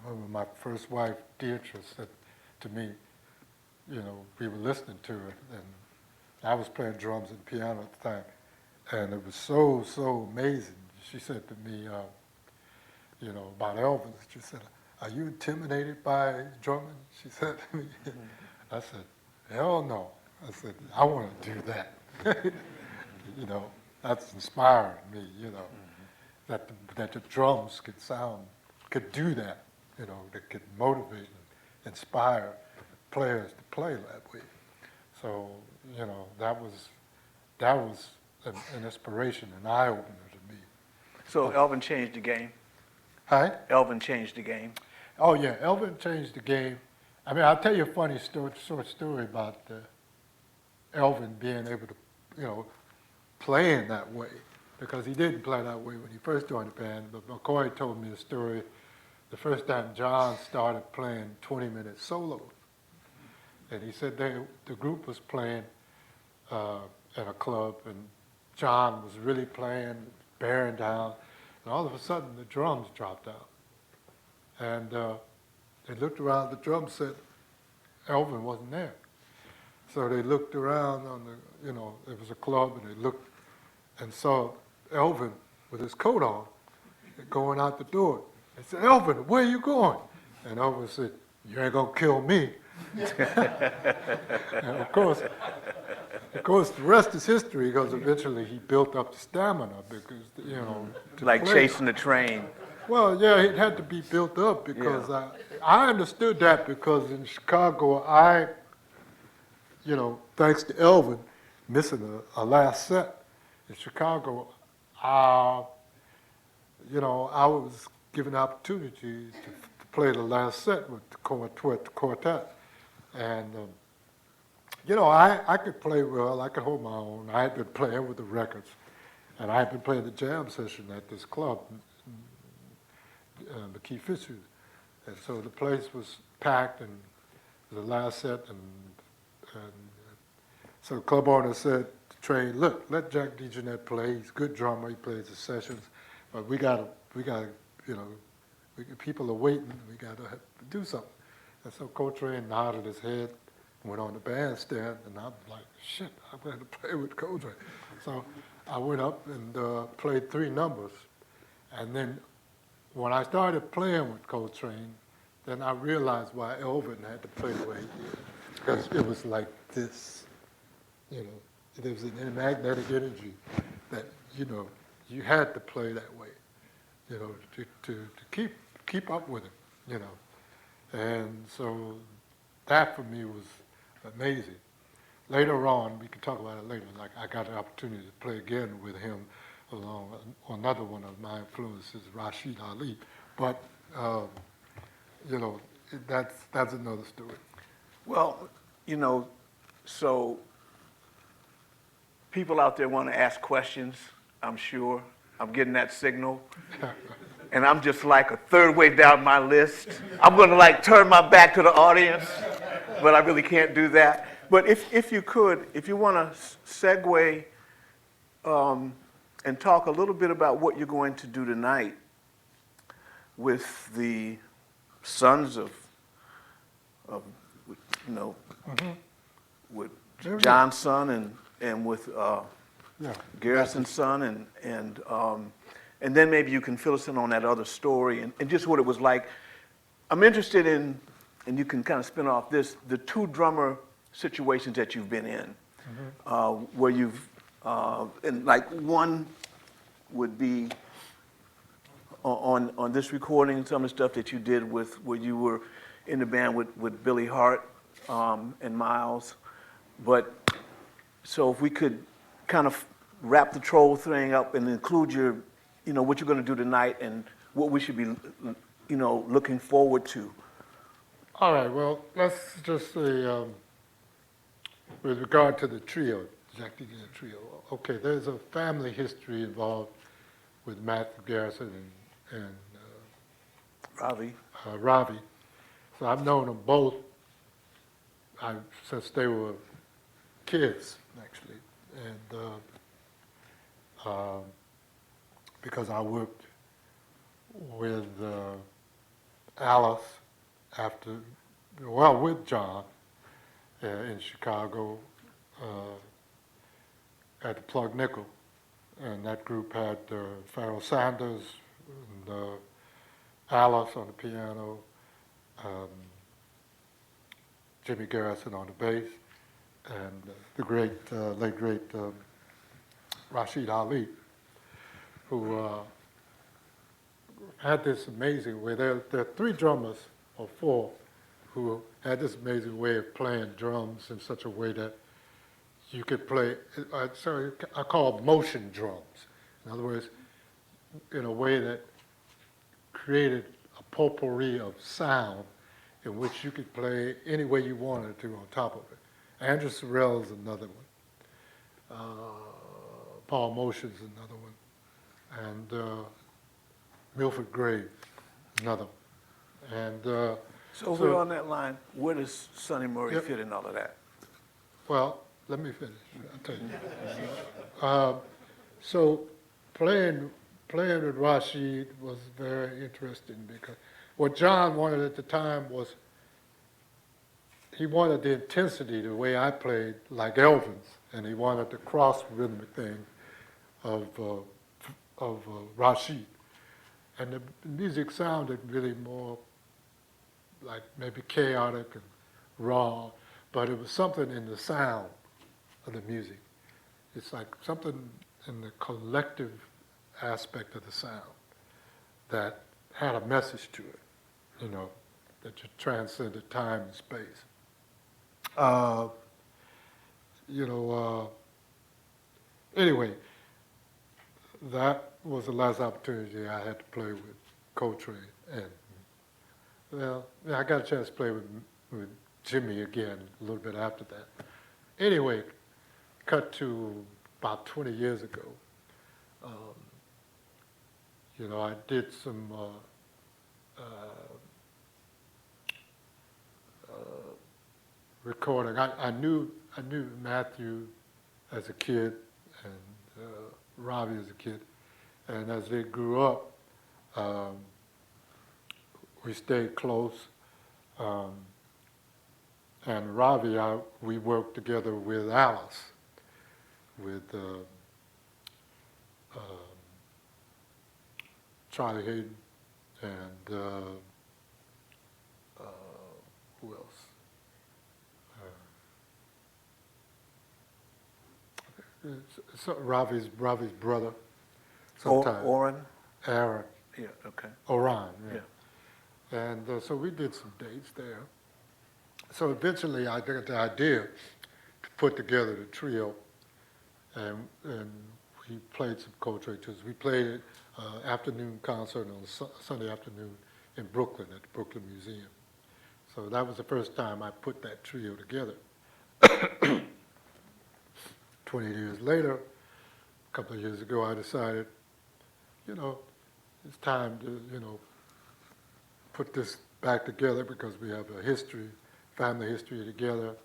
remember my first wife, Deirdre, said to me, you know, we were listening to it, and I was playing drums and piano at the time, and it was so amazing. She said to me, you know, about Elvin, she said, "Are you intimidated by drumming?" She said to me. I said, "Hell no." I said, "I want to do that." You know, that's inspiring me, you know, that the drums could do that. You know, that could motivate and inspire players to play that way. So, you know, that was an inspiration, an eye-opener to me. So Elvin changed the game? Hi? Elvin changed the game? Oh, yeah, Elvin changed the game. I mean, I'll tell you a funny short story about Elvin being able to, you know, playing that way, because he didn't play that way when he first joined the band, but McCoy told me a story the first time John started playing 20-minute solos. And he said the group was playing at a club, and John was really playing, bearing down, and all of a sudden the drums dropped out. And they looked around the drum set, Elvin wasn't there. So they looked around on the, you know, it was a club, and they looked and saw Elvin with his coat on going out the door. They said, "Elvin, where are you going?" And Elvin said, "You ain't gonna kill me." And of course, the rest is history, because eventually he built up the stamina, because, you know. Like play. chasing the train. Well, yeah, it had to be built up, because I understood that, because in Chicago, you know, thanks to Elvin missing a last set in Chicago, you know, I was given the opportunity to play the last set with the quartet. And, you know, I could play well, I could hold my own. I had been playing with the records, and I had been playing the jam session at this club, McKee Fitzhughes. And so the place was packed, and the last set, and so the club owner said to Trey, "Look, let Jack DeJohnette play. He's a good drummer. He plays the sessions, but we gotta, you know, people are waiting. We gotta do something." And so Coltrane nodded his head, went on the bandstand, and I'm like, "Shit, I'm going to play with Coltrane." So I went up and played 3 numbers, and then when I started playing with Coltrane, then I realized why Elvin had to play the way he did, because it was like this, you know. There was a magnetic energy that, you know, you had to play that way, you know, to keep up with him, you know. And so that for me was amazing. Later on, we can talk about it later, like I got an opportunity to play again with him along another one of my influences, Rashid Ali. But, you know, that's another story. Well, you know, so people out there want to ask questions, I'm sure. I'm getting that signal. and I'm just like a third way down my list. I'm going to like turn my back to the audience, but I really can't do that. But if you could, if you want to segue and talk a little bit about what you're going to do tonight with the sons of you know, with John's son and with Garrison's son, and then maybe you can fill us in on that other story and just what it was like. I'm interested in, and you can kind of spin off this, the two drummer situations that you've been in, where you've, and like one would be on this recording, some of the stuff that you did with, where you were in the band with Billy Hart and Miles. But, so if we could kind of wrap the troll thing up and include your, you know, what you're going to do tonight and what we should be, you know, looking forward to. All right, well, let's just say, with regard to the trio, Jack Deacon and trio, okay, there's a family history involved with Matthew Garrison and Ravi. So I've known them both since they were kids, actually. And because I worked with Alice with John in Chicago at the Plug Nickel. And that group had Pharoah Sanders and Alice on the piano, Jimmy Garrison on the bass, and the late great Rashid Ali, who had this amazing way. There are three drummers or four who had this amazing way of playing drums in such a way that you could play, I call motion drums. In other words, in a way that created a potpourri of sound in which you could play any way you wanted to on top of it. Andrew Sorrell is another one. Paul Motion's another one. And Milford Gray, another one. And so we're on that line. Where does Sonny Murray fit in all of that? Well, let me finish. I'll tell you. So playing with Rashid was very interesting because what John wanted at the time was he wanted the intensity, the way I played, like Elvin's, and he wanted the cross rhythmic thing of Rashid. And the music sounded really more like maybe chaotic and raw, but it was something in the sound of the music. It's like something in the collective aspect of the sound that had a message to it, you know, that you transcended time and space. Anyway, that was the last opportunity I had to play with Coltrane. And, well, I got a chance to play with Jimmy again a little bit after that. Anyway, cut to about 20 years ago. I did some recording. I knew Matthew as a kid and Ravi as a kid, and as they grew up, we stayed close. And Ravi, we worked together with Alice, with Charlie Hayden, and who else? Ravi's brother. Aaron? Yeah, okay. Orion, yeah. And so we did some dates there. So eventually I got the idea to put together the trio, and we played some Coltrane tunes. We played an afternoon concert on a Sunday afternoon in Brooklyn at the Brooklyn Museum. So that was the first time I put that trio together. 20 years later, a couple of years ago, I decided, it's time to, put this back together because we have a history, family history together.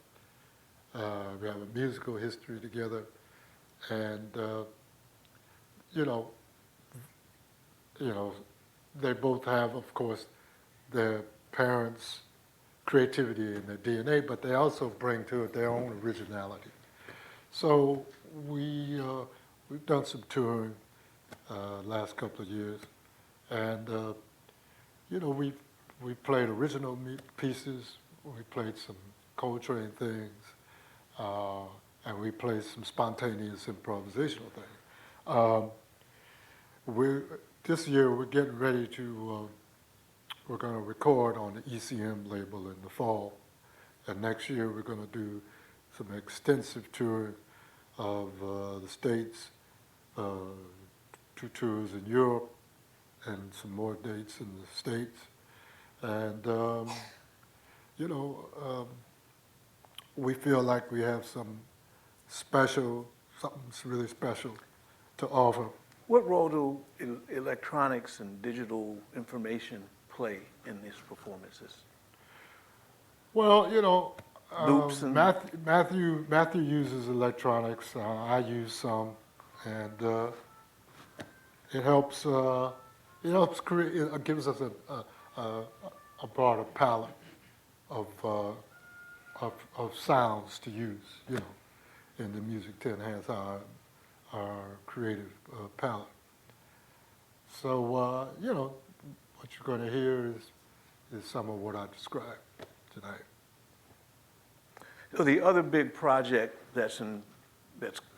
We have a musical history together, and you know, they both have, of course, their parents' creativity in their DNA, but they also bring to it their own originality. So we've done some touring last couple of years, and we played original pieces, we played some Coltrane things, and we played some spontaneous improvisational things. This year we're getting ready to, we're going to record on the ECM label in the fall, and next year we're going to do some extensive touring of the States, 2 tours in Europe, and some more dates in the States. And, we feel like we have something really special to offer. What role do electronics and digital information play in these performances? Well, Loops and Matthew uses electronics. I use some, and it helps create. It gives us a broader palette of sounds to use, in the music to enhance our creative palette. So, what you're going to hear is some of what I described tonight. So the other big project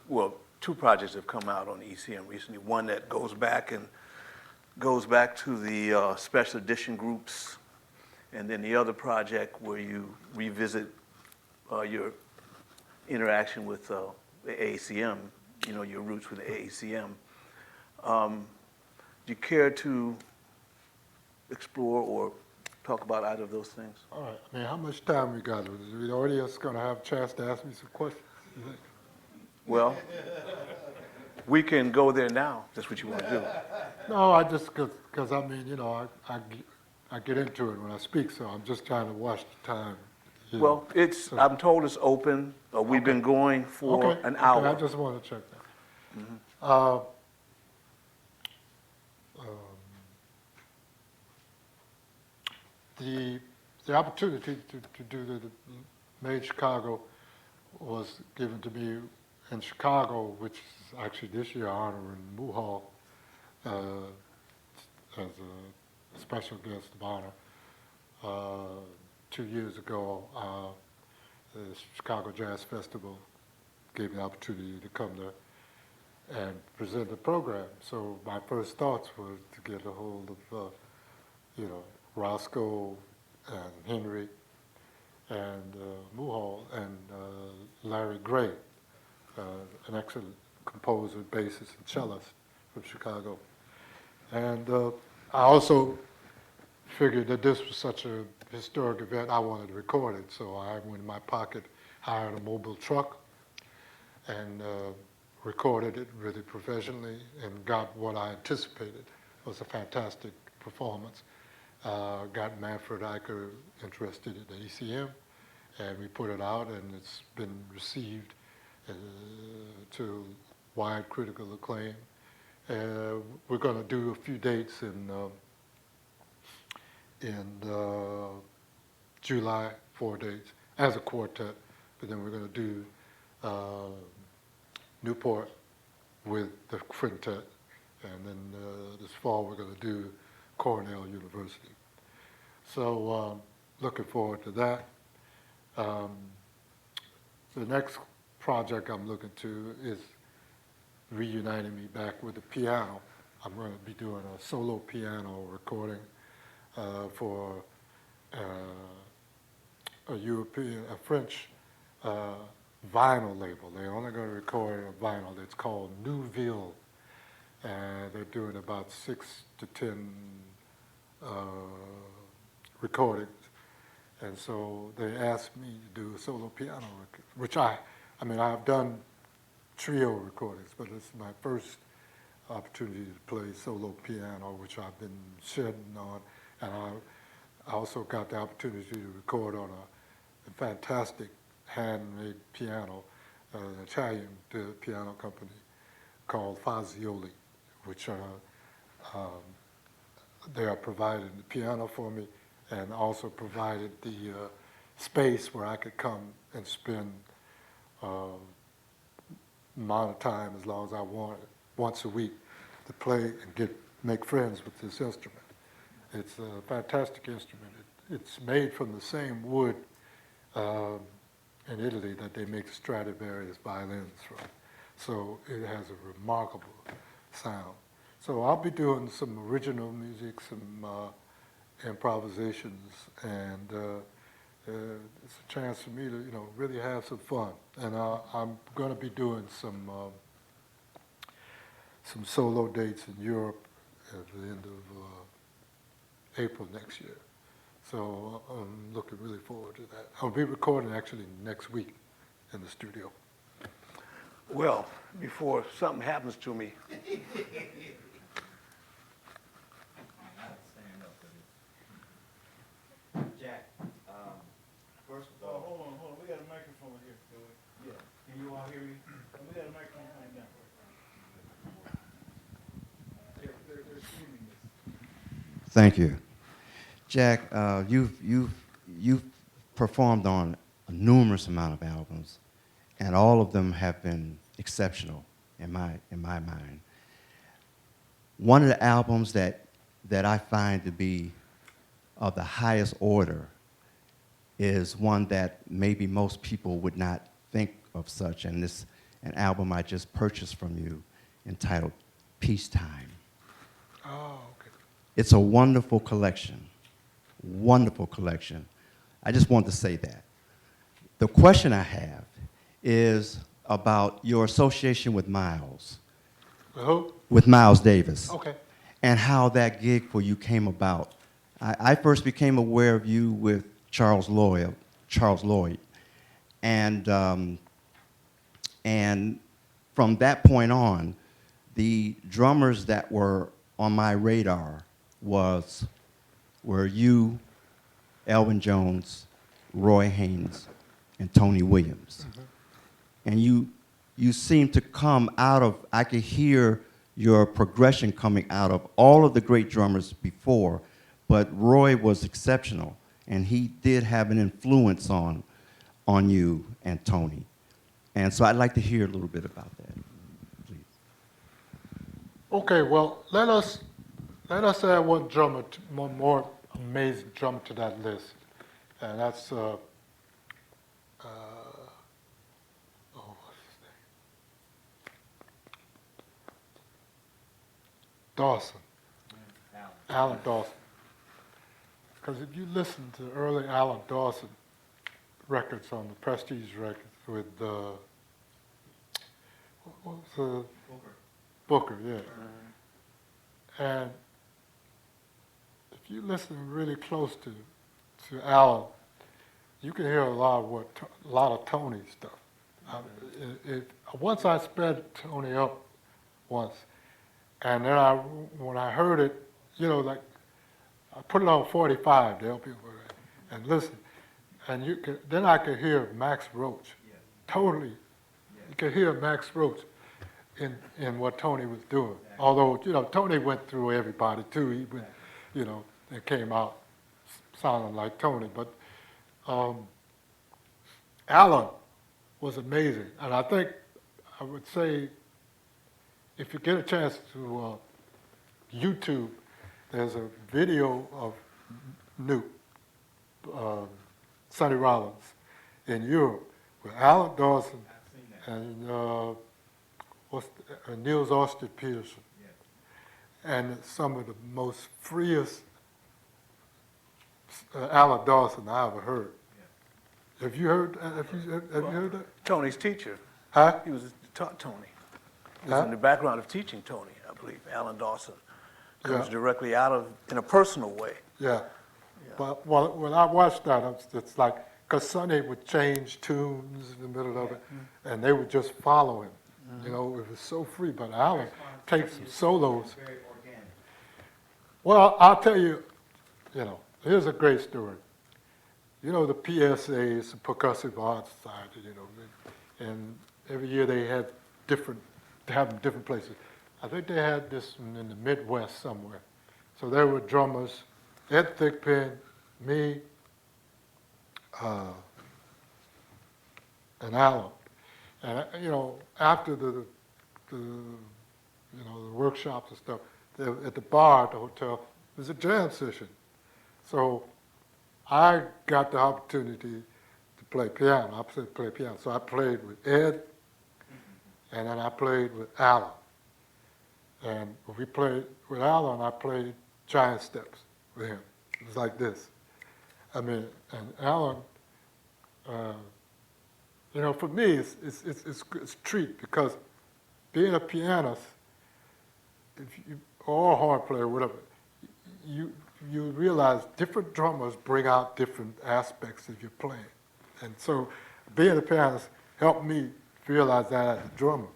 well, 2 projects have come out on ECM recently. One that goes back to the special edition groups, and then the other project where you revisit your interaction with the AACM, your roots with the AACM. Do you care to explore or talk about either of those things? All right. I mean, how much time we got? Is the audience going to have a chance to ask me some questions? You think? Well, we can go there now. If that's what you want to do. No, I just because I mean, I get into it when I speak, so I'm just trying to watch the time. Well, I'm told it's open. We've been going for an hour. Okay, I just want to check that. Mm-hmm. The opportunity to do the Made Chicago was given to me in Chicago, which is actually this year honoring Moo Hall as a special guest of honor. 2 years ago, the Chicago Jazz Festival gave me the opportunity to come there and present the program. So my first thoughts were to get a hold of, Roscoe and Henry and Moo and Larry Gray, an excellent composer, bassist, and cellist from Chicago. And I also figured that this was such a historic event, I wanted to record it. So I went in my pocket, hired a mobile truck, and recorded it really professionally and got what I anticipated. It was a fantastic performance. Got Manfred Eicher interested in the ECM, and we put it out, and it's been received to wide critical acclaim. We're going to do a few dates in July, 4 dates, as a quartet, but then we're going to do Newport with the quintet, and then this fall we're going to do Cornell University. So looking forward to that. The next project I'm looking to is reuniting me back with the piano. I'm going to be doing a solo piano recording for a French vinyl label. They're only going to record a vinyl. It's called Nouville. They're doing about 6 to 10 recordings. And so they asked me to do a solo piano record, which I've done trio recordings, but it's my first opportunity to play solo piano, which I've been shedding on, and I also got the opportunity to record on a fantastic handmade piano, an Italian piano company called Fazioli, which they are providing the piano for me and also provided the space where I could come and spend amount of time as long as I wanted, once a week, to play and make friends with this instrument. It's a fantastic instrument. It's made from the same wood in Italy that they make the Stradivarius violins from. So it has a remarkable sound. So I'll be doing some original music, some improvisations, and it's a chance for me to, really have some fun. And I'm going to be doing some solo dates in Europe at the end of April next year. So I'm looking really forward to that. I'll be recording actually next week in the studio. Well, before something happens to me, Jack, first of all, hold on. We got a microphone here, do we? Yeah. Can you all hear me? We got a microphone coming down. They're streaming this. thank you. Jack, you've performed on a numerous amount of albums, and all of them have been exceptional in my mind. One of the albums that I find to be of the highest order is one that maybe most people would not think of such, and it's an album I just purchased from you entitled Peacetime. Oh, okay. It's a wonderful collection, wonderful collection. I just want to say that. The question I have is about your association with Miles, Who? with Miles Davis, Okay. and how that gig for you came about. I first became aware of you with Charles Lloyd, and from that point on, the drummers that were on my radar were you, Elvin Jones, Roy Haynes, and Tony Williams. Mm-hmm. And you seem to come out of, I could hear your progression coming out of all of the great drummers before, but Roy was exceptional, and he did have an influence on you and Tony. And so I'd like to hear a little bit about that, please. Okay, well, let us add one drummer, one more amazing drummer to that list, and that's what's his name? Dawson, Alan Dawson. Because if you listen to early Alan Dawson records on the Prestige records with what was Booker, yeah. And if you listen really close to Alan, you can hear a lot of Tony stuff. Once I sped Tony up once, and then when I heard it, like I put it on 45 to help people with it, and listen, and then I could hear Max Roach, totally. You could hear Max Roach in what Tony was doing. Although Tony went through everybody too. He went, and came out sounding like Tony. But Alan was amazing, and I think I would say if you get a chance to YouTube, there's a video of Sonny Rollins in Europe with Alan Dawson and Niels Ørsted Peterson, and some of the most freest Alan Dawson I ever heard. Have you heard? Have you heard that? Tony's teacher. Huh? He taught Tony. He was Huh? in the background of teaching Tony, I believe. Alan Dawson comes Yeah. directly out of, in a personal way. Yeah. But when I watched that, it's like, because Sonny would change tunes in the middle of it, and they would just follow him. You know, it was so free. But Alan takes some solos. Well, I'll tell you, you know, here's a great story. You know, the PSA is the Percussive Arts Society, you know, and every year they have them different places. I think they had this one in the Midwest somewhere. So there were drummers, Ed Thigpen, me, and Alan. And, you know, after the workshops and stuff, at the bar at the hotel, there was a jam session. So I got the opportunity to play piano. I said play piano. So I played with Ed, and then I played with Alan. And when we played with Alan, I played giant steps with him. It was like this. I mean, and Alan, you know, for me, it's a treat because being a pianist, or a horn player, whatever, you realize different drummers bring out different aspects of your playing. And so being a pianist helped me realize that as a drummer.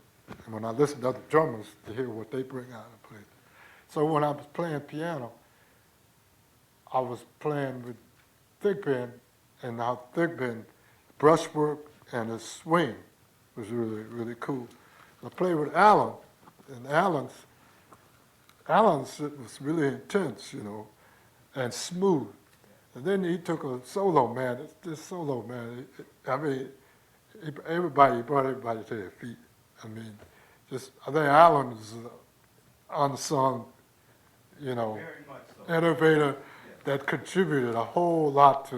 And when I listen to other drummers, to hear what they bring out and play. So when I was playing piano, I was playing with Thigpen, and how Thigpen brushwork and his swing was really, really cool. I played with Alan, and Alan's was really intense, you know, and smooth. And then he took a solo, man. This solo, man, I mean, he brought everybody to their feet. I mean, I think Alan was unsung, you know, innovator that contributed a whole lot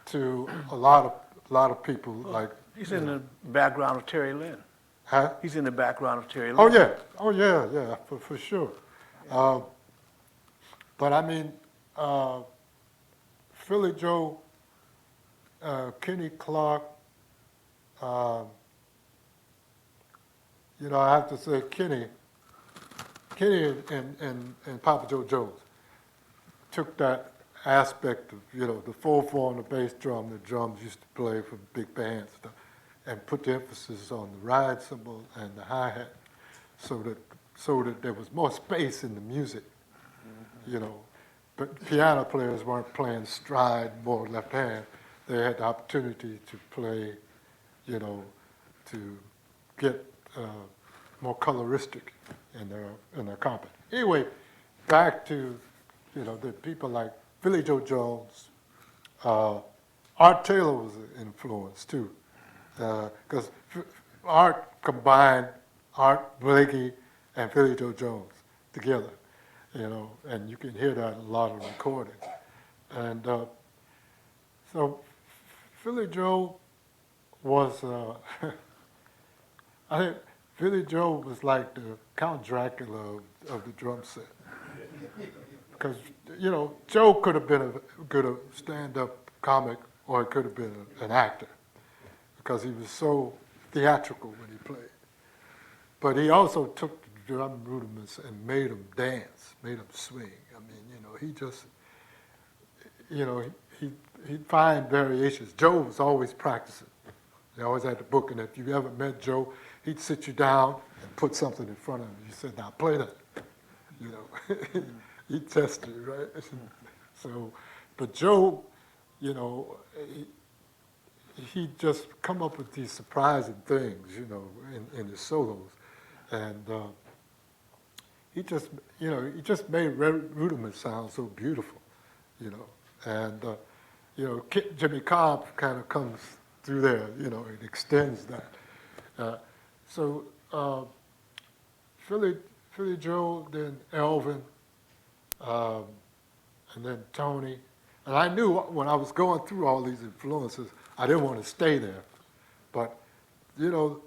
to a lot of people. Like He's in the background of Terry Lynn. Huh? He's in the background of Terry Lynn. Oh yeah, for sure. But I mean, Philly Joe, Kenny Clark, you know, I have to say Kenny and Papa Joe Jones took that aspect of, you know, the 4/4 on the bass drum that drums used to play for big bands stuff, and put the emphasis on the ride cymbal and the hi-hat so that there was more space in the music, you know. But piano players weren't playing stride, more left hand. They had the opportunity to play, you know, to get more coloristic in their company. Anyway, back to, you know, the people like Philly Joe Jones. Art Taylor was an influence too, because Art combined Art Blakey and Philly Joe Jones together, you know, and you can hear that in a lot of recordings. And so Philly Joe was, I think Philly Joe was like the Count Dracula of the drum set. Because, you know, Joe could have been a good stand-up comic, or he could have been an actor, because he was so theatrical when he played. But he also took the drum rudiments and made them dance, made them swing. I mean, you know, he just, you know, he'd find variations. Joe was always practicing. He always had the book, and if you ever met Joe, he'd sit you down and put something in front of you. He said, now play that, you know. He'd test you, right? So, but Joe, you know, he'd just come up with these surprising things, you know, in his solos. And he just, you know, he just made rudiments sound so beautiful, you know. And, you know, Jimmy Cobb kind of comes through there, you know, it extends that. So Philly Joe, then Elvin, and then Tony. And I knew when I was going through all these influences, I didn't want to stay there. But, you know,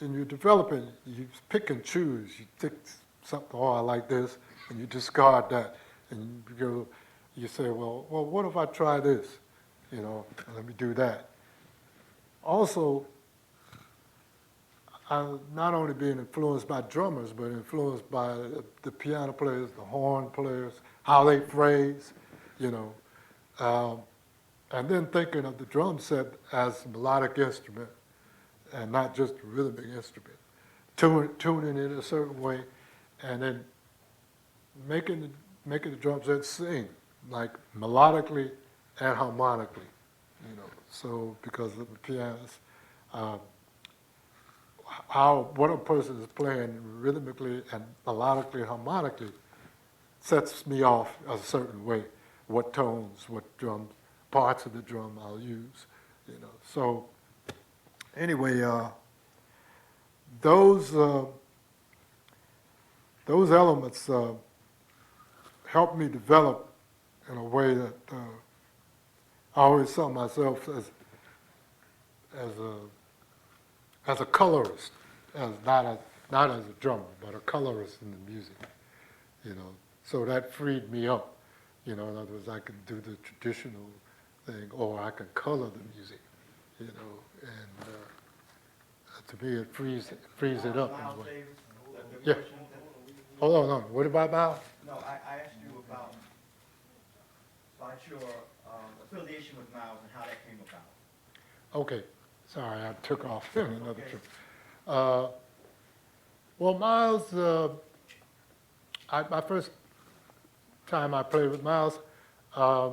in your developing, you pick and choose. You take something, oh, I like this, and you discard that. And you say, well, what if I try this? You know, let me do that. Also, I'm not only being influenced by drummers, but influenced by the piano players, the horn players, how they phrase, you know. And then thinking of the drum set as a melodic instrument and not just a rhythmic instrument. tuning it a certain way, and then making the drum set sing, like melodically and harmonically, you know. So because of the pianist, what a person is playing rhythmically and melodically, harmonically, sets me off a certain way. What tones, what drum, parts of the drum I'll use, you know. So anyway, those elements helped me develop in a way that I always saw myself as a colorist, not as a drummer, but a colorist in the music, you know. So that freed me up, you know. In other words, I could do the traditional thing, or I could color the music, you know. And to me, it frees it up. In a way. Yeah. Hold on. What about Miles? No, I asked you about your affiliation with Miles and how that came about. Okay. Sorry, I took off in another trip. Well, Miles, my first time I played with Miles, I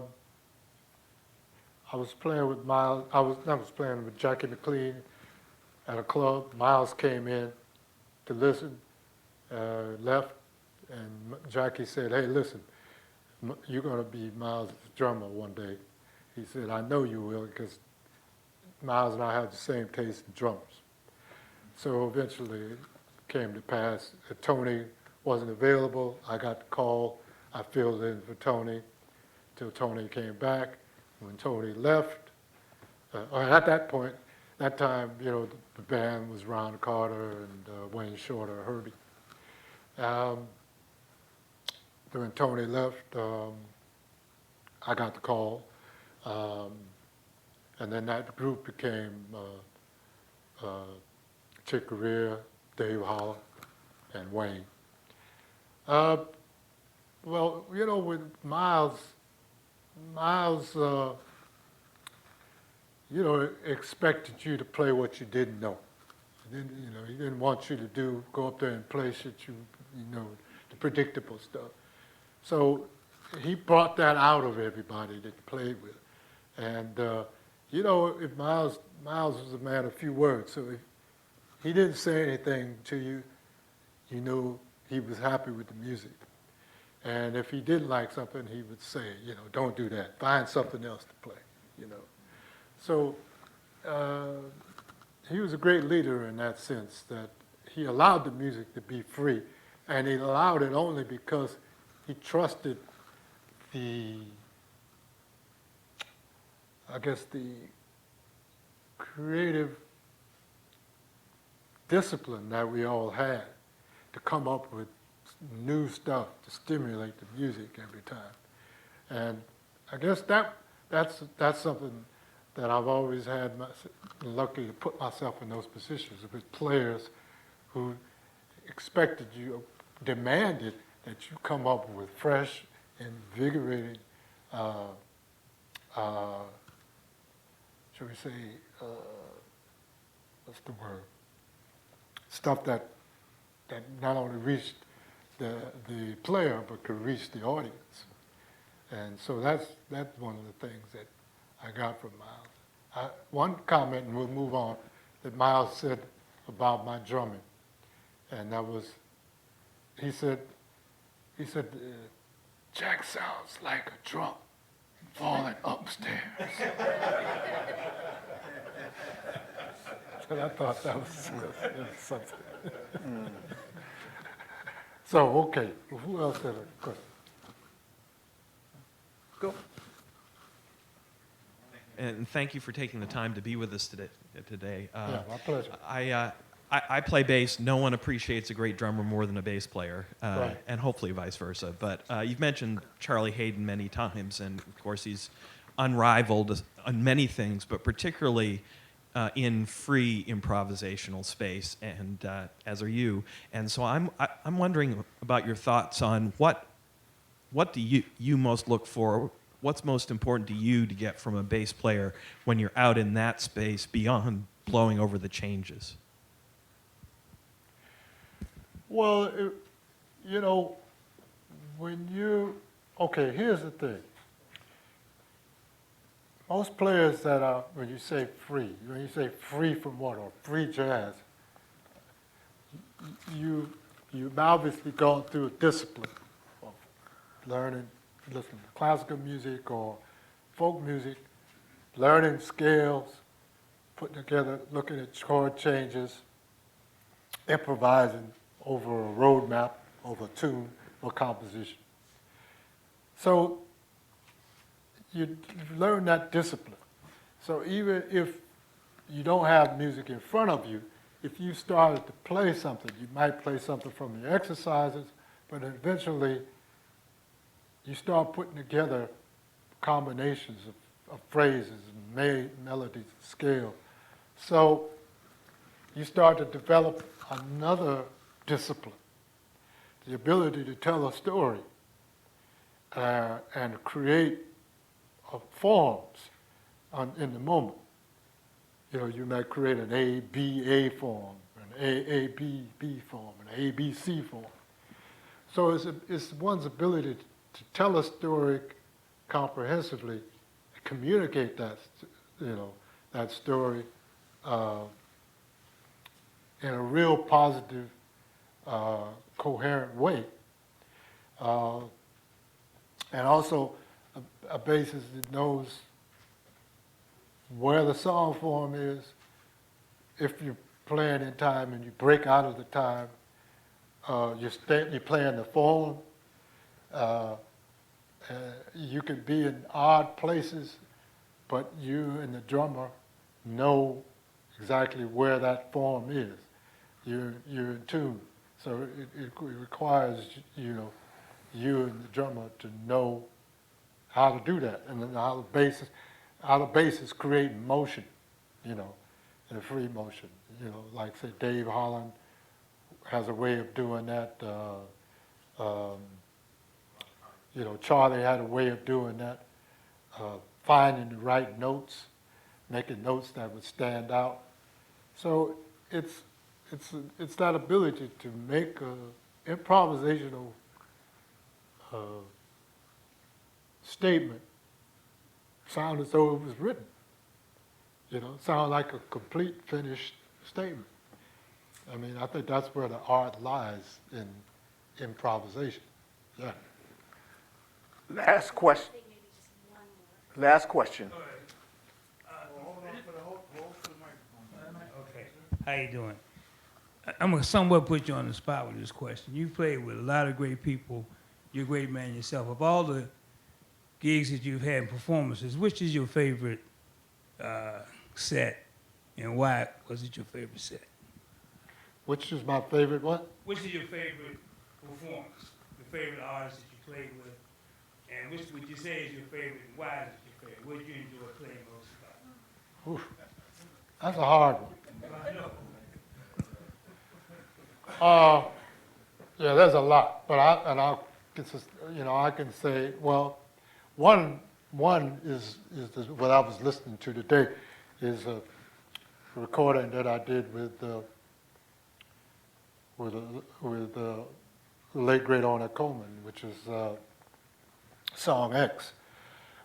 was playing with Miles. I was playing with Jackie McLean at a club. Miles came in to listen, left, and Jackie said, "Hey, listen, you're going to be Miles' drummer one day." He said, "I know you will, because Miles and I have the same taste in drums." So eventually it came to pass. Tony wasn't available. I got the call. I filled in for Tony till Tony came back. When Tony left, or at that time, you know, the band was Ron Carter and Wayne Shorter, Herbie. When Tony left, I got the call. And then that group became Chick Corea, Dave Holler, and Wayne. Well, you know, with Miles, you know, expected you to play what you didn't know. He didn't want you to go up there and play shit you know, the predictable stuff. So he brought that out of everybody that you played with. And, you know, if Miles was a man of few words, so if he didn't say anything to you, you knew he was happy with the music. And if he didn't like something, he would say, you know, don't do that. Find something else to play, you know. So he was a great leader in that sense, that he allowed the music to be free. And he allowed it only because he trusted the creative discipline that we all had to come up with new stuff to stimulate the music every time. And I guess that's something that I've always had, lucky to put myself in those positions with players who expected you, demanded that you come up with fresh, invigorating, shall we say, what's the word? Stuff that not only reached the player, but could reach the audience. And so that's one of the things that I got from Miles. One comment, and we'll move on, that Miles said about my drumming, and that was, he said, Jack sounds like a drum falling upstairs. And I thought that was something. So, okay, who else had a question? Go. And thank you for taking the time to be with us today. Yeah, my pleasure. I play bass. No one appreciates a great drummer more than a bass player, Right. and hopefully vice versa. But you've mentioned Charlie Hayden many times, and of course he's unrivaled on many things, but particularly in free improvisational space, and as are you. And so I'm wondering about your thoughts on what do you most look for? What's most important to you to get from a bass player when you're out in that space beyond blowing over the changes? Well, you know, when you, okay, here's the thing. Most players that are, when you say free from what, or free jazz, you've obviously gone through a discipline of learning, listening to classical music or folk music, learning scales, putting together, looking at chord changes, improvising over a road map, over a tune or composition. So you learn that discipline. So even if you don't have music in front of you, if you started to play something, you might play something from your exercises, but eventually you start putting together combinations of phrases and melodies, scale. So you start to develop another discipline, the ability to tell a story and create forms in the moment. You know, you might create an A-B-A form, an A-A-B-B form, an A-B-C form. So it's one's ability to tell a story comprehensively, communicate that, that story in a real positive, coherent way. And also a basis that knows where the song form is. If you're playing in time and you break out of the time, you're playing the form. You can be in odd places, but you and the drummer know exactly where that form is. You're in tune. So it requires, you and the drummer to know how to do that, and then how the basis create motion, in a free motion. Like say Dave Holland has a way of doing that. Charlie had a way of doing that, finding the right notes, making notes that would stand out. So it's that ability to make an improvisational statement sound as though it was written. Sound like a complete finished statement. I mean, I think that's where the art lies in improvisation. Yeah. Last question. Last question. Okay. How you doing? I'm gonna somewhat put you on the spot with this question. You played with a lot of great people. You're a great man yourself. Of all the gigs that you've had and performances, which is your favorite set, and why was it your favorite set? Which is my favorite what? Which is your favorite performance? The favorite artist that you played with, and which would you say is your favorite? And why is it your favorite? What did you enjoy playing most about? Oof. That's a hard one. I know. Yeah, there's a lot, but I can say, well, one is what I was listening to today, is a recording that I did with the late great Ornette Coleman, which is Song X,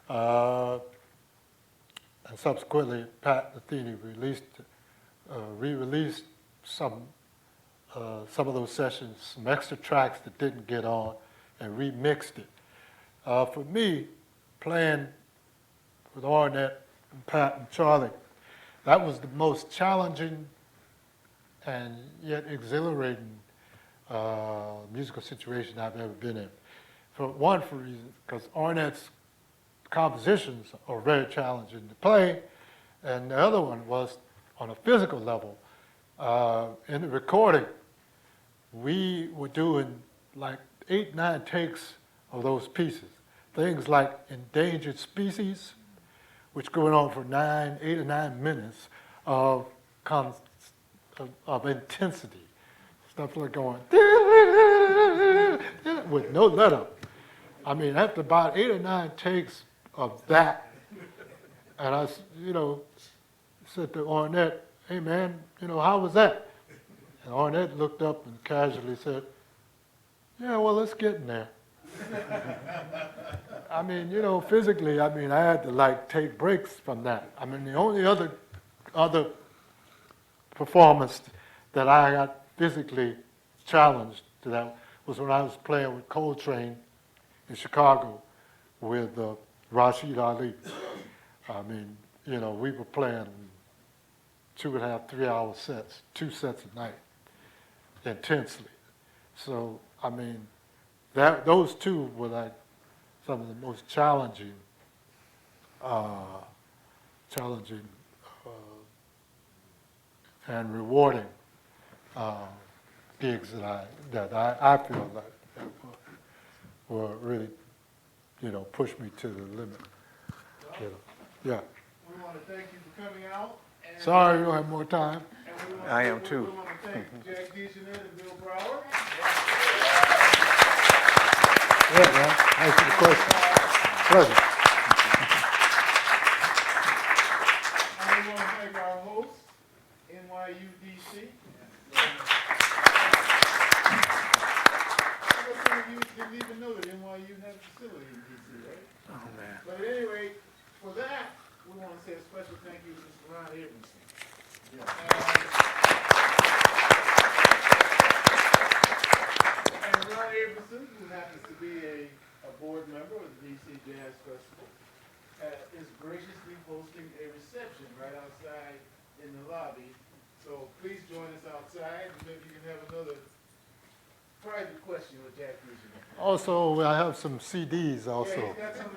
and subsequently Pat Metheny re-released some of those sessions, some extra tracks that didn't get on, and remixed it. For me, playing with Ornette and Pat and Charlie, that was the most challenging and yet exhilarating musical situation I've ever been in. For reason, because Ornette's compositions are very challenging to play, and the other one was on a physical level. In the recording, we were doing like 8, 9 takes of those pieces. Things like Endangered Species, which going on for 8 or 9 minutes of intensity. Stuff like going with no let up. I mean, after about 8 or 9 takes of that, and I, said to Ornette, "Hey man, how was that?" And Ornette looked up and casually said, "Yeah, well, it's getting there." I mean, you know, physically, I mean, I had to like take breaks from that. I mean, the only other performance that I got physically challenged to that was when I was playing with Coltrane in Chicago with Rashid Ali. I mean, you know, we were playing 2.5, 3 hour sets, 2 sets a night, intensely. So, I mean, those two were like some of the most challenging and rewarding gigs that I feel like were really, you know, pushed me to the limit. You know. Yeah. We want to thank you for coming out. And Sorry we don't have more time. and we want I am too. We want to thank Jack DeJohnette and Bill Brower. Yeah, man. Thanks for the question. Pleasure. And we want to thank our host, NYU DC. Some of you didn't even know that NYU has a facility in DC, right? Oh, man. But at any rate, for that, we want to say a special thank you to Mr. Ron Abramson. And Ron Abramson, who happens to be a board member of the DC Jazz Festival, is graciously hosting a reception right outside in the lobby. So please join us outside, and maybe you can have another private question with Jack DeJohnette. Also, I have some CDs also. Yeah, he's got some